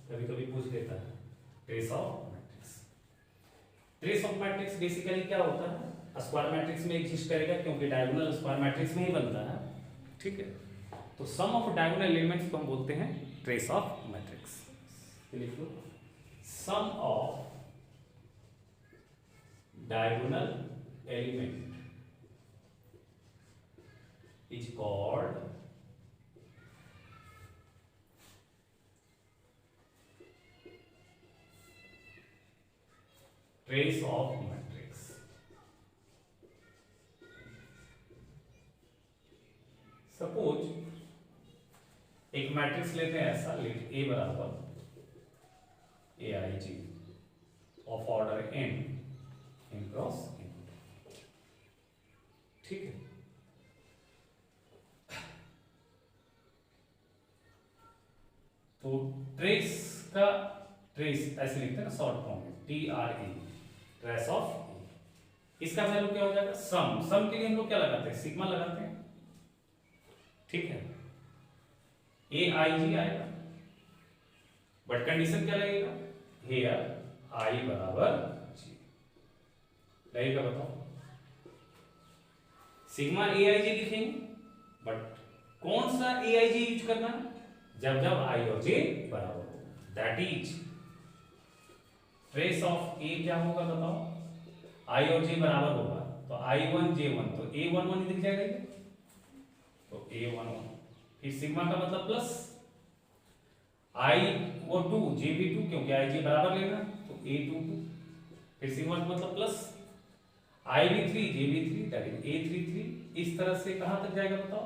[SPEAKER 1] कभी कभी पूछ देता है trace of matrix. Trace of matrix basically क्या होता है? स्क्वायर मैट्रिक्स में एग्जिस्ट करेगा क्योंकि डायगोनल स्क्वायर मैट्रिक्स में ही बनता है, ठीक है। तो सम ऑफ डायगोनल एलिमेंट्स को हम बोलते हैं ट्रेस ऑफ मैट्रिक्स। लिख लो, sum of diagonal element is called trace of matrix। Suppose एक मैट्रिक्स लेते हैं ऐसा, लेट ए बराबर ए आई j of order n cross n, ठीक है। तो ट्रेस का, ट्रेस ऐसे लिखते हैं ना शॉर्ट फॉर्म में, TRE, ट्रेस ऑफ। इसका वैल्यू क्या हो जाएगा? सम। सम के लिए हम लोग क्या लगाते हैं? सिग्मा लगाते हैं, ठीक है। AIG आएगा, बट कंडीशन क्या लगेगा? हियर I बराबर G लगेगा। बताओ, सिग्मा AIG लिखेंगे, बट कौन सा AIG यूज करना है? जब जब I और J बराबर हो, that is trace of A क्या होगा बताओ? I और J बराबर होगा तो I1 J1, तो A11 दिख जाएगा ये, तो A11, फिर सिग्मा का मतलब प्लस, I वो 2 J भी 2 क्योंकि I J बराबर लेना, तो A22, फिर सिग्मा का मतलब प्लस I भी 3 J भी 3, दैट इज A33। इस तरह से कहां तक जाएगा बताओ?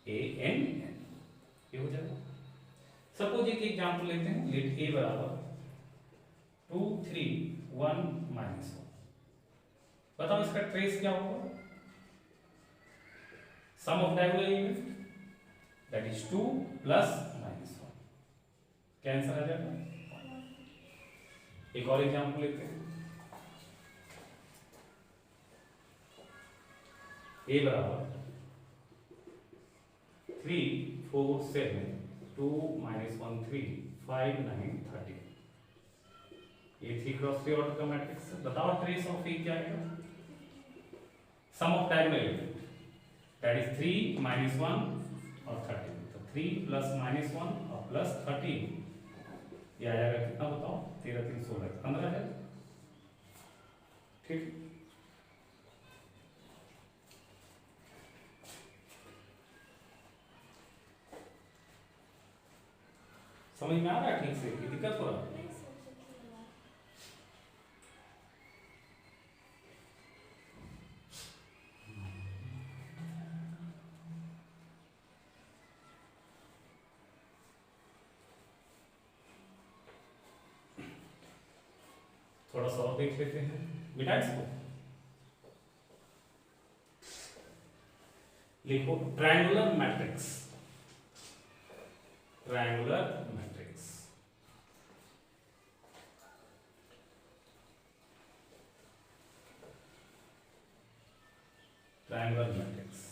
[SPEAKER 1] AN, ये हो जाएगा। सपोज एक एग्जांपल लेते हैं, लेट A बराबर 2 3 1 -1। बताओ इसका ट्रेस क्या होगा? Sum of diagonal element that is 2 plus -1, क्या आंसर आ जाएगा? एक और एग्जांपल लेते हैं, A बराबर 3 4 7 2 -1 3 5 9 30। ये 3 क्रॉस 3 ऑर्डर का मैट्रिक्स है। बताओ ट्रेस ऑफ ए क्या आएगा? Sum of diagonal element that is 3 -1 और 13, तो 3 प्लस -1 और प्लस 13, ये आ जाएगा कितना बताओ? 13 3 16, 15 है, ठीक। समझ में आ रहा है ठीक से कि दिक्कत हो रहा है? थोड़ा सा और देख लेते हैं बेटा इसको। लिखो triangular matrix, triangular matrix. Triangular matrix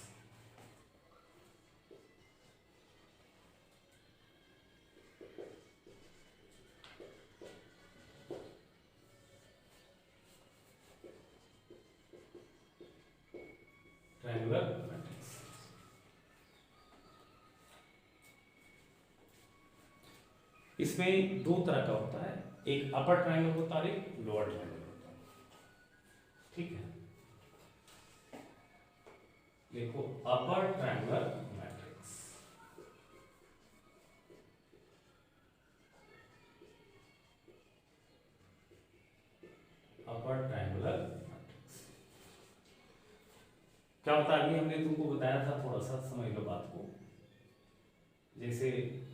[SPEAKER 1] triangular matrix. इसमें दो तरह का होता है, एक अपर ट्रायंगल होता है और एक लोअर ट्रायंगल होता है। ठीक है, देखो अपर ट्रायंगुलर मैट्रिक्स, अपर ट्रायंगुलर मैट्रिक्स क्या होता है? अभी हमने तुमको बताया था, थोड़ा सा समझ लो बात को। जैसे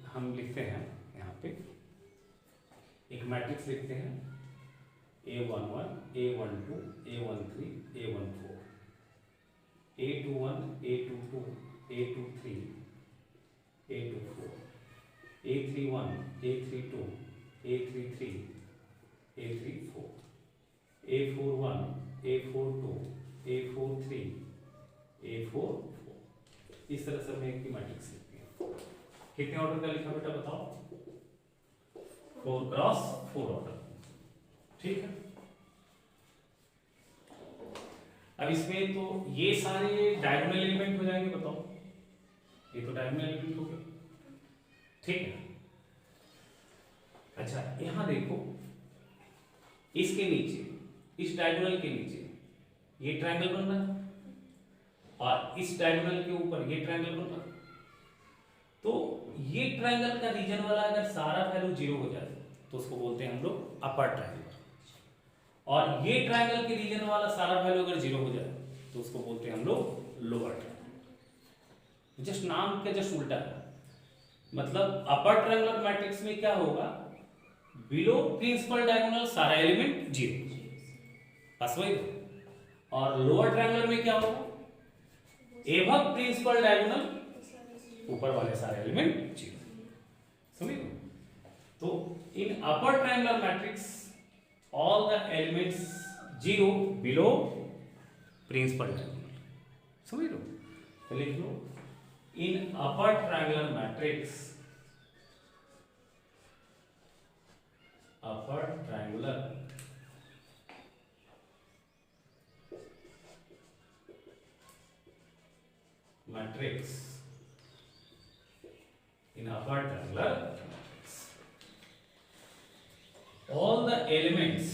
[SPEAKER 1] हम लिखते हैं यहाँ पे एक मैट्रिक्स लिखते हैं A11, A12, A13, A14, A21, A22, A23, A24, A31, A32, A33, A34, A41, A42, A43, A44। इस तरह से हमने एक मैट्रिक्स लिखते हैं। कितने ऑर्डर का लिखा बेटा बताओ? 4 क्रॉस 4 ऑर्डर। ठीक है, अब इसमें तो ये सारे डायगोनल एलिमेंट हो जाएंगे, बताओ। ये तो डायगोनल एलिमेंट हो गए। ठीक है, अच्छा यहां देखो, इसके नीचे, इस डायगोनल के नीचे ये ट्रायंगल बन रहा है और इस डायगोनल के ऊपर ये ट्रायंगल बन रहा है। तो ये ट्रायंगल का रीजन वाला अगर सारा वैल्यू 0 हो जाए तो उसको बोलते हैं हम लोग अपर ट्रायंगल, और ये ट्रायंगल के रीजन वाला सारा वैल्यू अगर 0 हो जाए तो उसको बोलते हैं हम लोग लोअर ट्रायंगल। जस्ट नाम के जस्ट उल्टा है, मतलब अपर ट्रायंगुलर मैट्रिक्स में क्या होगा, बिलो प्रिंसिपल डायगोनल सारा एलिमेंट 0, और लोअर ट्रायंगुलर में क्या होगा, एवं प्रिंसिपल डायगोनल ऊपर वाले सारे एलिमेंट 0। समझ लो, तो in upper triangular matrix all the elements 0 below principal diagonal। समझ लो, तो लिख लो in upper triangular matrix, upper triangular matrix, in upper triangular matrix all the elements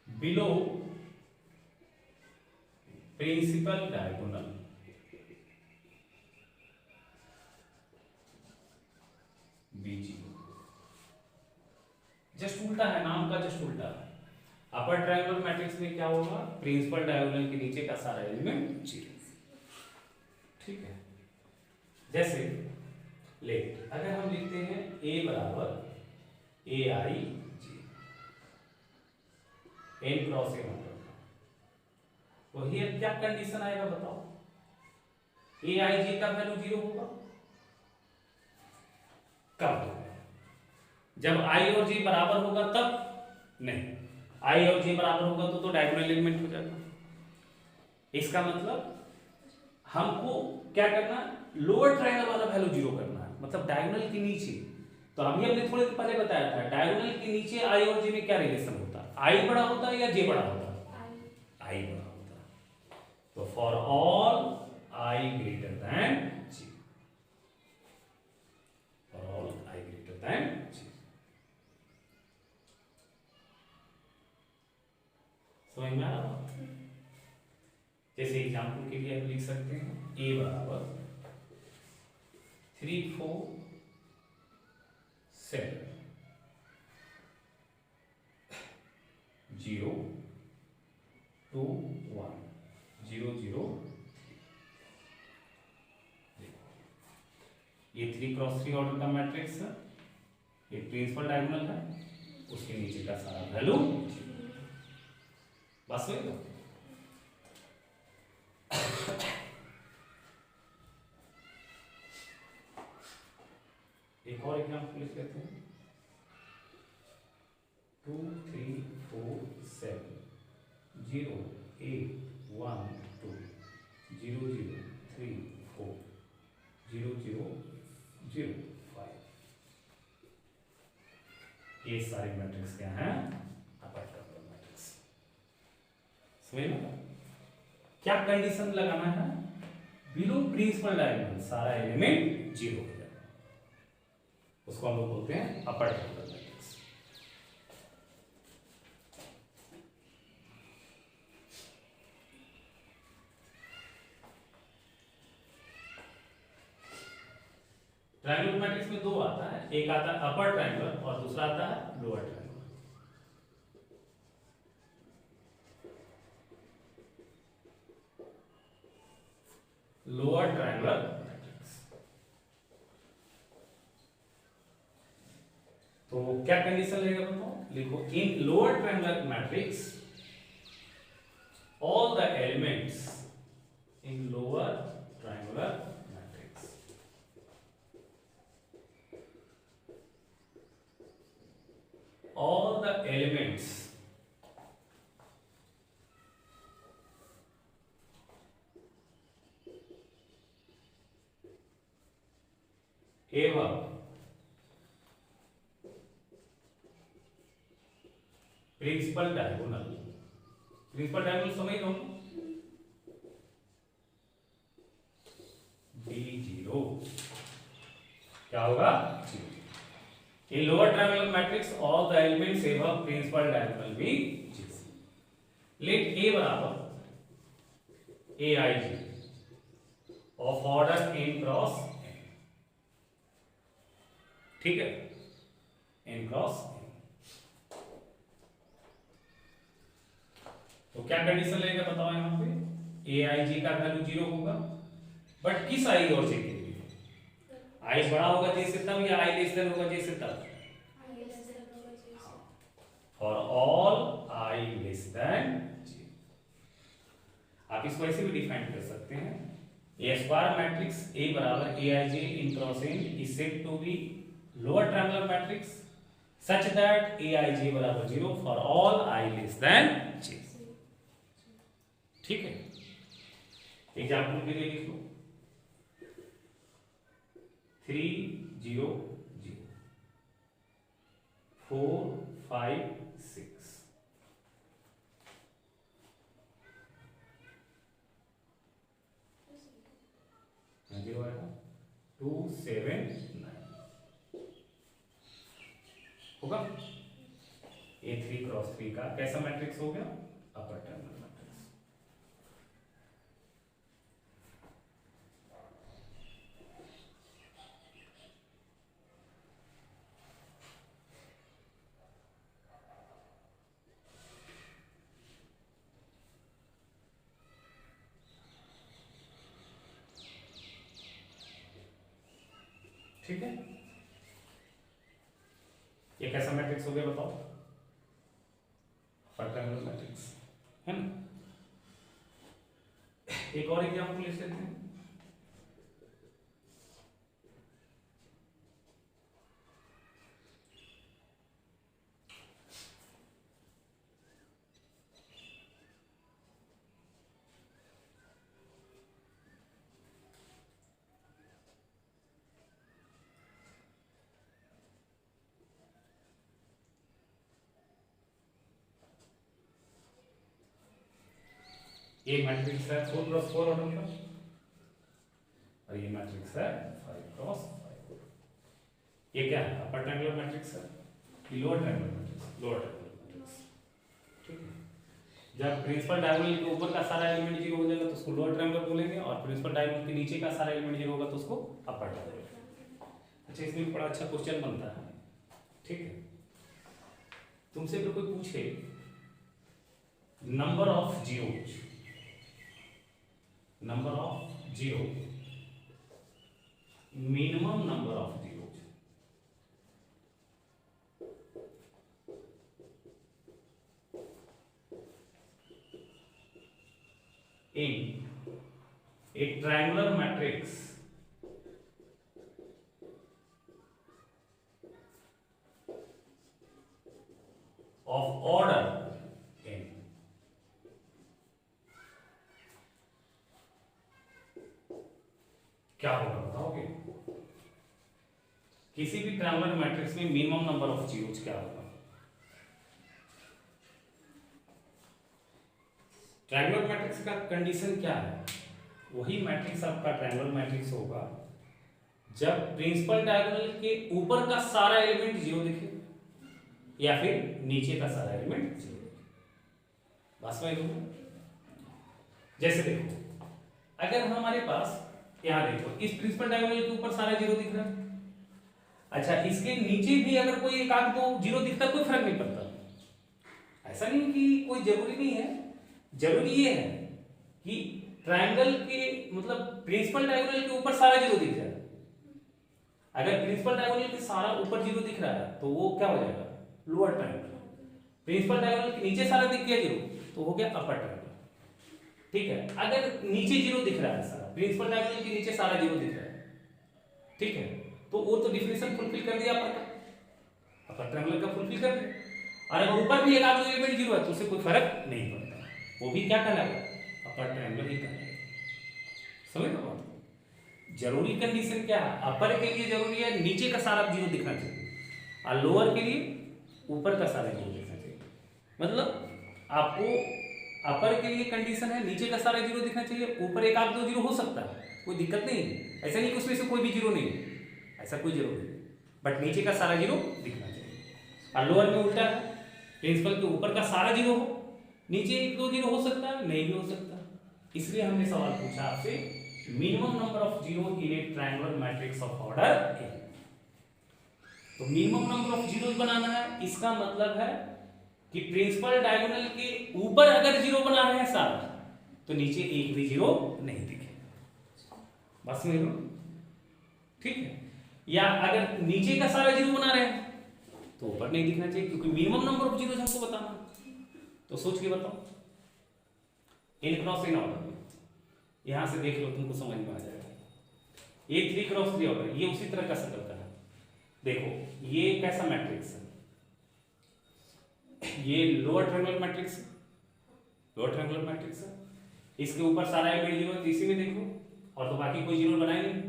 [SPEAKER 1] below principal diagonal BG। Just उल्टा है, नाम का जस्ट उल्टा है। अपर ट्रायंगुलर मैट्रिक्स में क्या होगा, प्रिंसिपल डायगोनल के नीचे का सारा एलिमेंट 0। ठीक है, जैसे ले अगर हम लिखते हैं A बराबर AI J, N cross A मतलब, तो हियर क्या कंडीशन आएगा बताओ, AI J का वैल्यू 0 होगा कब? जब I और J बराबर होगा तब नहीं, I और J बराबर होगा तो डायगोनल एलिमेंट हो जाएगा। इसका मतलब हमको क्या करना, लोअर ट्रायंगल वाला वैल्यू 0 करना है, मतलब डायगोनल के नीचे। तो अभी हमने थोड़ी देर पहले बताया था, डायगोनल के नीचे I और J में क्या रिलेशन होता है, I बड़ा होता है या J बड़ा होता है? I बड़ा होता है। तो for all I greater than J, for all I greater than J। समझ में आ रहा है? जैसे एग्जाम्पल के लिए हम लिख सकते हैं A बराबर 3 4 7 0 2 1 0 0। ये 3 क्रॉस 3 ऑर्डर का मैट्रिक्स है, ये प्रिंसिपल डायगोनल है, उसके नीचे का सारा वैल्यू। पास होगा। एक और एग्जाम्पल लिख लेते हैं। 2 3 4 7 0 8 1 2 0 0 3 4 0 0 0 5। ये सारे मैट्रिक्स क्या हैं? अपर टेबुलर मैट्रिक्स। समझ लो क्या कंडीशन लगाना है? बिलो प्रिंसिपल डायगोनल सारा एलिमेंट 0 हो जाए, उसको हम लोग बोलते हैं अपर टेबुलर मैट्रिक्स। ट्रायंगुलर मैट्रिक्स में दो आता है, एक आता है अपर ट्रायंगुलर और दूसरा आता है lower triangular. Lower triangular matrix. तो क्या कंडीशन रहेगा बताओ? लिखो इन lower triangular matrix all the elements in lower triangular matrix all the elements एवं प्रिंसिपल डायगोनल। प्रिंसिपल डायगोनल समझ लो, B0 क्या होगा? In lower triangular matrix all the elements have principal diagonal be 0. Let A बराबर aij of order n cross n, ठीक है, n cross n। तो क्या कंडीशन लगेगा बताओ यहाँ पे? aij का वैल्यू 0 होगा, बट किस i और j के लिए? i बड़ा होगा j से तब, या i लेस देन होगा j से तब? For all i less than j। आप इसको ऐसे भी डिफाइन कर सकते हैं, ए स्क्वायर मैट्रिक्स A बराबर aij n cross n is said to be lower triangular matrix such that aij बराबर 0 for all i less than j। ठीक है, एग्जाम्पल के लिए लिख लो 3 0 0 4 5 6 0 आएगा 2 7 9 होगा। ये 3 क्रॉस 3 का कैसा मैट्रिक्स हो गया? अपर ट्रायंगुलर मैट्रिक्स। ठीक है, ये कैसा मैट्रिक्स हो गया बताओ? अपर ट्रायंगुलर मैट्रिक्स है ना। एक और एग्जांपल ले लेते हैं। ये मैट्रिक्स है 4 क्रॉस 4 ऑर्डर का, और ये मैट्रिक्स है 5 क्रॉस 5। ये क्या है? अपर ट्रायंगुलर मैट्रिक्स है, lower triangular matrix, lower triangular matrix. ठीक है, जब प्रिंसिपल डायगोनल के ऊपर का सारा एलिमेंट 0 हो जाएगा तो उसको लोअर ट्रायंगुलर बोलेंगे, और प्रिंसिपल डायगोनल के नीचे का सारा एलिमेंट 0 होगा तो उसको अपर ट्रायंगुलर। अच्छा, इसमें बड़ा अच्छा क्वेश्चन बनता है। ठीक है, तुमसे अगर कोई पूछे number of zeros, number of zero, minimum number of zeros, in a triangular matrix of order n, क्या होगा बताओगे? किसी भी ट्रायंगुलर मैट्रिक्स में मिनिमम नंबर ऑफ जीरोस क्या होगा? ट्रायंगुलर मैट्रिक्स का कंडीशन क्या है? वही मैट्रिक्स आपका ट्रायंगुलर मैट्रिक्स होगा जब प्रिंसिपल डायगोनल के ऊपर का सारा एलिमेंट जीरो दिखे या फिर नीचे का सारा एलिमेंट जीरो दिखे। बस वही होगा। जैसे देखो, अगर हमारे पास यहां देखो इस प्रिंसिपल डायगोनल के ऊपर सारा जीरो दिख रहा है, अच्छा इसके नीचे भी अगर कोई एक आध दो जीरो दिखता है कोई फर्क नहीं पड़ता। ऐसा नहीं कि कोई जरूरी नहीं है, जरूरी ये है कि ट्रायंगल के मतलब प्रिंसिपल डायगोनल के ऊपर सारा जीरो दिख जाए। अगर प्रिंसिपल डायगोनल के सारा ऊपर जीरो दिख रहा है तो वो क्या हो जाएगा? Lower triangle. प्रिंसिपल डायगोनल के नीचे सारा दिख गया जीरो तो हो गया अपर ट्रायंगल। ठीक है, अगर नीचे जीरो दिख रहा है सारा, प्रिंसिपल डायगोनल के नीचे सारा जीरो दिख रहा है, ठीक है, तो वो तो डिफिनेशन फुलफिल कर दिया अपर ट्रायंगल का फुलफिल कर दिया। और अगर ऊपर भी एक आध एलिमेंट जीरो है तो उससे कोई फर्क नहीं पड़ता, वो भी क्या कहलाएगा? अपर ट्रायंगल ही कहलाएगा। समझ लो बात। जरूरी कंडीशन क्या है? अपर के लिए जरूरी है नीचे का सारा जीरो दिखना चाहिए और लोअर के लिए ऊपर का सारा जीरो दिखना चाहिए। मतलब आपको अपर के लिए कंडीशन है नीचे का सारा जीरो दिखना चाहिए, ऊपर एक आध दो जीरो हो सकता है, कोई दिक्कत नहीं है। ऐसा नहीं कि उसमें से कोई भी जीरो नहीं है, ऐसा कोई जरूरी नहीं, बट नीचे का सारा जीरो दिखना चाहिए। और लोअर में उल्टा है, प्रिंसिपल के ऊपर का सारा जीरो हो, नीचे एक दो जीरो हो सकता है, नहीं भी हो सकता। इसलिए हमने सवाल पूछा आपसे minimum number of zero in A triangular matrix of order n। तो मिनिमम नंबर ऑफ जीरो बनाना है, इसका मतलब है कि प्रिंसिपल डायगोनल के ऊपर अगर जीरो बना रहे हैं सारा तो नीचे एक भी जीरो नहीं दिखे। बस में लो, ठीक है। या अगर नीचे का सारा जीरो बना रहे हैं तो ऊपर नहीं दिखना चाहिए, क्योंकि मिनिमम नंबर ऑफ जीरो हमको बताना। तो सोच के बताओ, n क्रॉस n ऑर्डर में यहां से देख लो, तुमको समझ में आ जाएगा। ये 3 क्रॉस 3 ऑर्डर, ये उसी तरह का शक्ल का है। देखो ये कैसा मैट्रिक्स है, ये लोअर ट्रायंगुलर मैट्रिक्स है, लोअर ट्रायंगुलर मैट्रिक्स है। इसके ऊपर सारा एलिमेंट जीरो है, इसी में देखो, और तो बाकी कोई जीरो बनाए नहीं।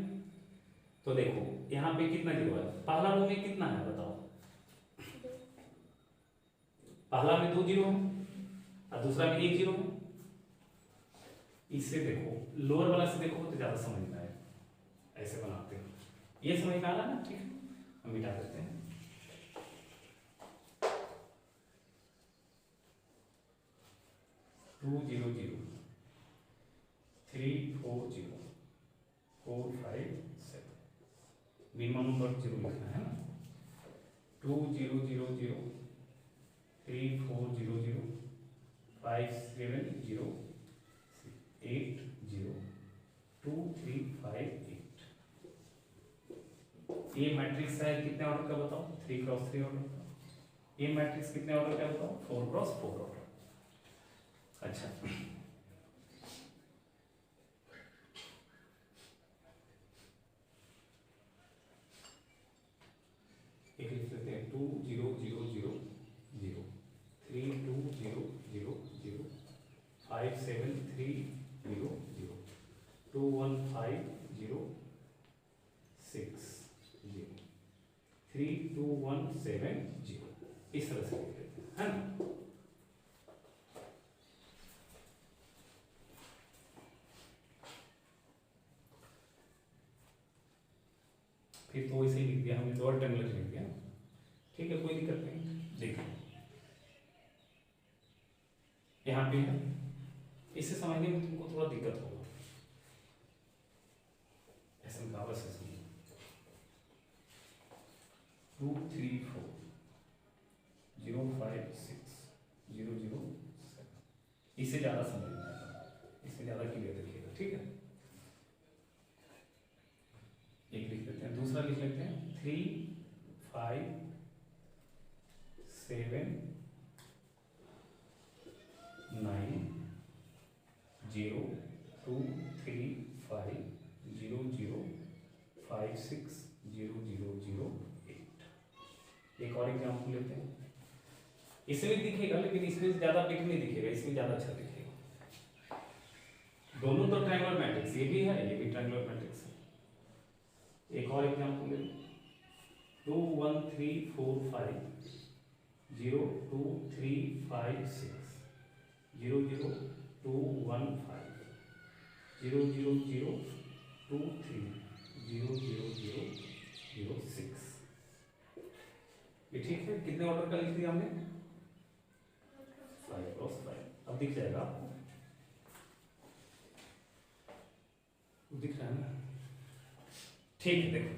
[SPEAKER 1] तो देखो यहाँ पे कितना जीरो है? पहला रो में कितना है बताओ? पहला में 2 जीरो है और दूसरा में 1 जीरो है। इससे देखो लोअर वाला से देखो तो ज्यादा समझ में आएगा। ऐसे बनाते हैं, ये समझ में आ रहा है ना? ठीक है, हम मिटा देते हैं। Two zero zero 3 4 0 4 5 7, minimum number zero लिखना है ना। 2 0 0 0 3 4 0 0 5 7 0 8 0 2 3 5 8। ये मैट्रिक्स है कितने ऑर्डर का बताओ? 3 क्रॉस 3 ऑर्डर का। ये मैट्रिक्स कितने ऑर्डर का बताओ? 4 क्रॉस 4 ऑर्डर। अच्छा, एक लिख लेते हैं 2 0 0 0 0 3 2 0 0 0 5 7 3 0 0 2 1 5 0 6 0 3 2 1 7 0। इस तरह से लिख लेते हैं, है ना। फिर तो वैसे ही लिख दिया हमने, लोअर ट्रायंगुलर लिख दिया, ठीक है, कोई दिक्कत नहीं। देखो यहाँ पे है, इसे समझने में तुमको थोड़ा दिक्कत होगा। ऐसा कहावत से सुनिए, 2 3 4 0 5 6 0 0 7। इससे ज्यादा समझ में आएगा, इससे ज्यादा क्लियर देखिएगा, ठीक है। एक लिख लेते हैं, दूसरा लिख लेते हैं 3 5 7 9 0 2 3 5 0 0 5 6 0 0 0 8। एक और एग्जाम्पल लेते हैं, इसमें भी दिखेगा लेकिन इसमें ज़्यादा पिक नहीं दिखेगा, इसमें ज़्यादा अच्छा दिखेगा। दोनों तो ट्रायंगुलर मैट्रिक्स, ये भी है ये भी ट्रायंगुलर मैट्रिक्स है। एक और एग्जाम्पल ले, 2 1 3 4 5 0 2 3 5 6 0 0 2 1 5 0 0 0 2 3 0 0 0 0 6। ये ठीक है, कितने ऑर्डर का लिख दिया हमने? 5 क्रॉस 5। अब दिख जाएगा आपको, दिख रहा है ना? ठीक है, देखो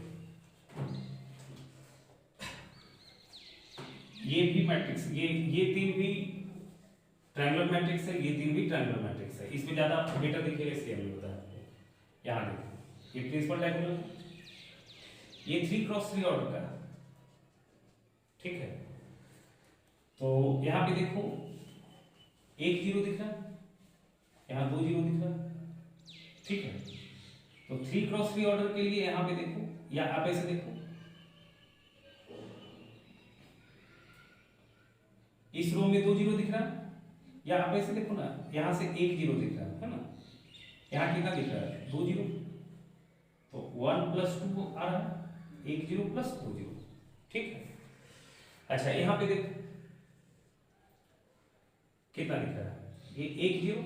[SPEAKER 1] ये भी मैट्रिक्स, ये तीन भी ट्रायंगुलर मैट्रिक्स है, ये तीन भी ट्रायंगुलर मैट्रिक्स है। इसमें ज्यादा बेटर दिखेगा इसलिए हमने बताया आपको। यहाँ देखो ये प्रिंसिपल डायगोनल, ये 3 क्रॉस 3 ऑर्डर का है, ठीक है। तो यहाँ पे देखो 1 0 दिख रहा है, यहाँ 2 0 दिख रहा है, ठीक है। तो 3 क्रॉस 3 ऑर्डर के लिए यहाँ पे देखो, या आप ऐसे देखो, इस रो में 2 0 दिख रहा है, या आप ऐसे देखो ना, यहाँ से 1 0 दिख रहा है ना, यहाँ कितना दिख रहा है? 2 0। तो 1 + 2 आ रहा है, 1 0 + 2 0, ठीक है। अच्छा यहाँ पे देखो कितना दिख रहा है? ये 1 0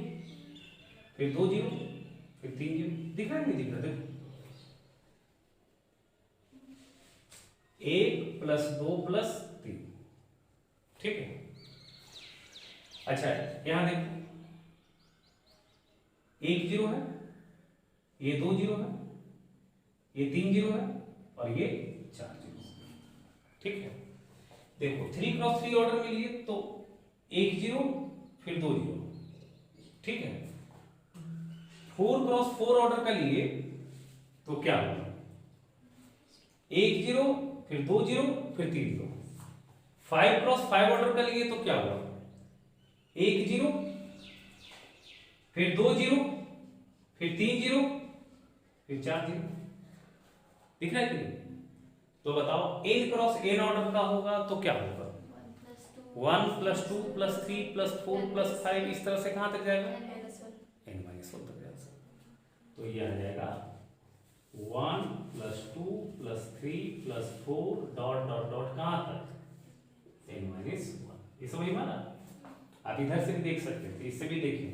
[SPEAKER 1] फिर 2 0 फिर 3 0, दिख रहा है नहीं दिख रहा? देखो 1 + 2 + 3, ठीक है। अच्छा यहां देखो 1 0 है, ये 2 0 है, ये 3 0 है और ये 4 0, ठीक है। देखो 3 क्रॉस 3 ऑर्डर में लिए तो 1 0 फिर 2 0, ठीक है। 4 क्रॉस 4 ऑर्डर का लिए तो क्या होगा? 1 0 फिर 2 0 फिर 3 0। 5 क्रॉस 5 ऑर्डर का लिए तो क्या हुआ? 1 0 फिर 2 0 फिर 3 0 फिर 4 0, दिख रहा है कि नहीं? तो बताओ n क्रॉस n ऑर्डर का होगा तो क्या होगा? 1 + 2 + 3 + 4 + 5, इस तरह से कहां तक जाएगा? n - 1 तक जाएगा। तो ये आ जाएगा 1 + 2 + 3 + 4 ... कहां तक? n - 1। ये समझ में आना? आप इधर से भी देख सकते थे, इससे भी देखिए।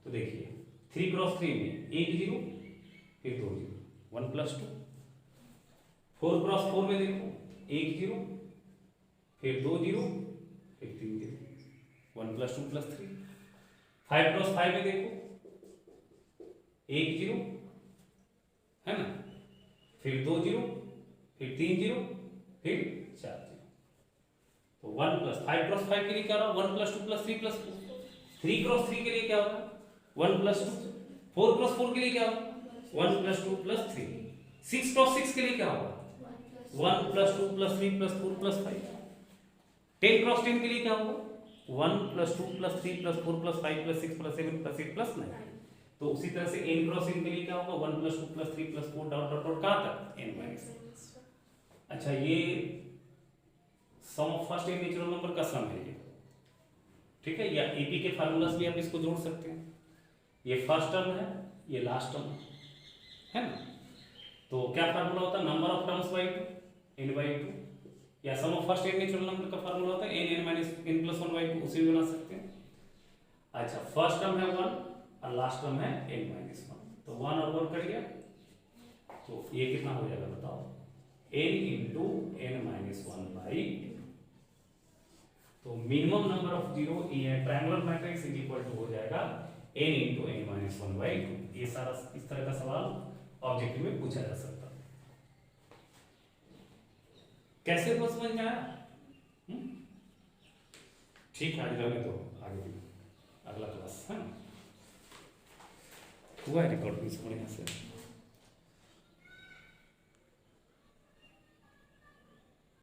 [SPEAKER 1] तो देखिए 3 क्रॉस 3 में 1 0 फिर 2 0, 1 + 2। 4 क्रॉस 4 में देखो 1 0 फिर 2 0 फिर 3 0, 1 + 2 + 3। 5 क्रॉस 5 में देखो 1 0 है ना, फिर 2 0 फिर 3 0 फिर 4 0। तो 1 + 5 क्रॉस 5 के लिए क्या रहा? 1 + 2 + 3 + 4। 3 क्रॉस 3 के लिए क्या होगा? 1 + 2। 4 क्रॉस 4 के लिए क्या होगा? 1 + 2 + 3। 6 क्रॉस 6 के लिए क्या होगा? 1 + 2 + 3 + 4 + 5। 10 क्रॉस 10 के लिए क्या होगा? 1 + 2 + 3 + 4 + 5 + 6 + 7 + 8 + 9। तो उसी तरह से n क्रॉस n के लिए क्या होगा? 1 + 2 + 3 + 4 ... कहां तक? n - 1। अच्छा ये sum of first n natural number का सम है ये, ठीक है। या एपी के फार्मूला से भी आप इसको जोड़ सकते हैं। ये फर्स्ट टर्म है, ये लास्ट टर्म है ना। तो क्या फार्मूला होता है? Number of terms by 2, n/2। या sum of first n natural number का फार्मूला होता है n - 1/2, उसे भी बना सकते हैं। अच्छा फर्स्ट टर्म है 1 और लास्ट टर्म है n - 1। तो 1 और 1 कट गया, तो ये कितना हो जाएगा बताओ? n × n - 1/2। तो मिनिमम नंबर ऑफ जीरो ये triangular matrix is equal to हो जाएगा n × n - 1/2। ये सारा इस तरह का सवाल ऑब्जेक्टिव में पूछा जा सकता है। कैसे को समझ में आया? ठीक है, आज रहने दो, आगे अगला क्लास है ना। हुआ है रिकॉर्ड बढ़िया से।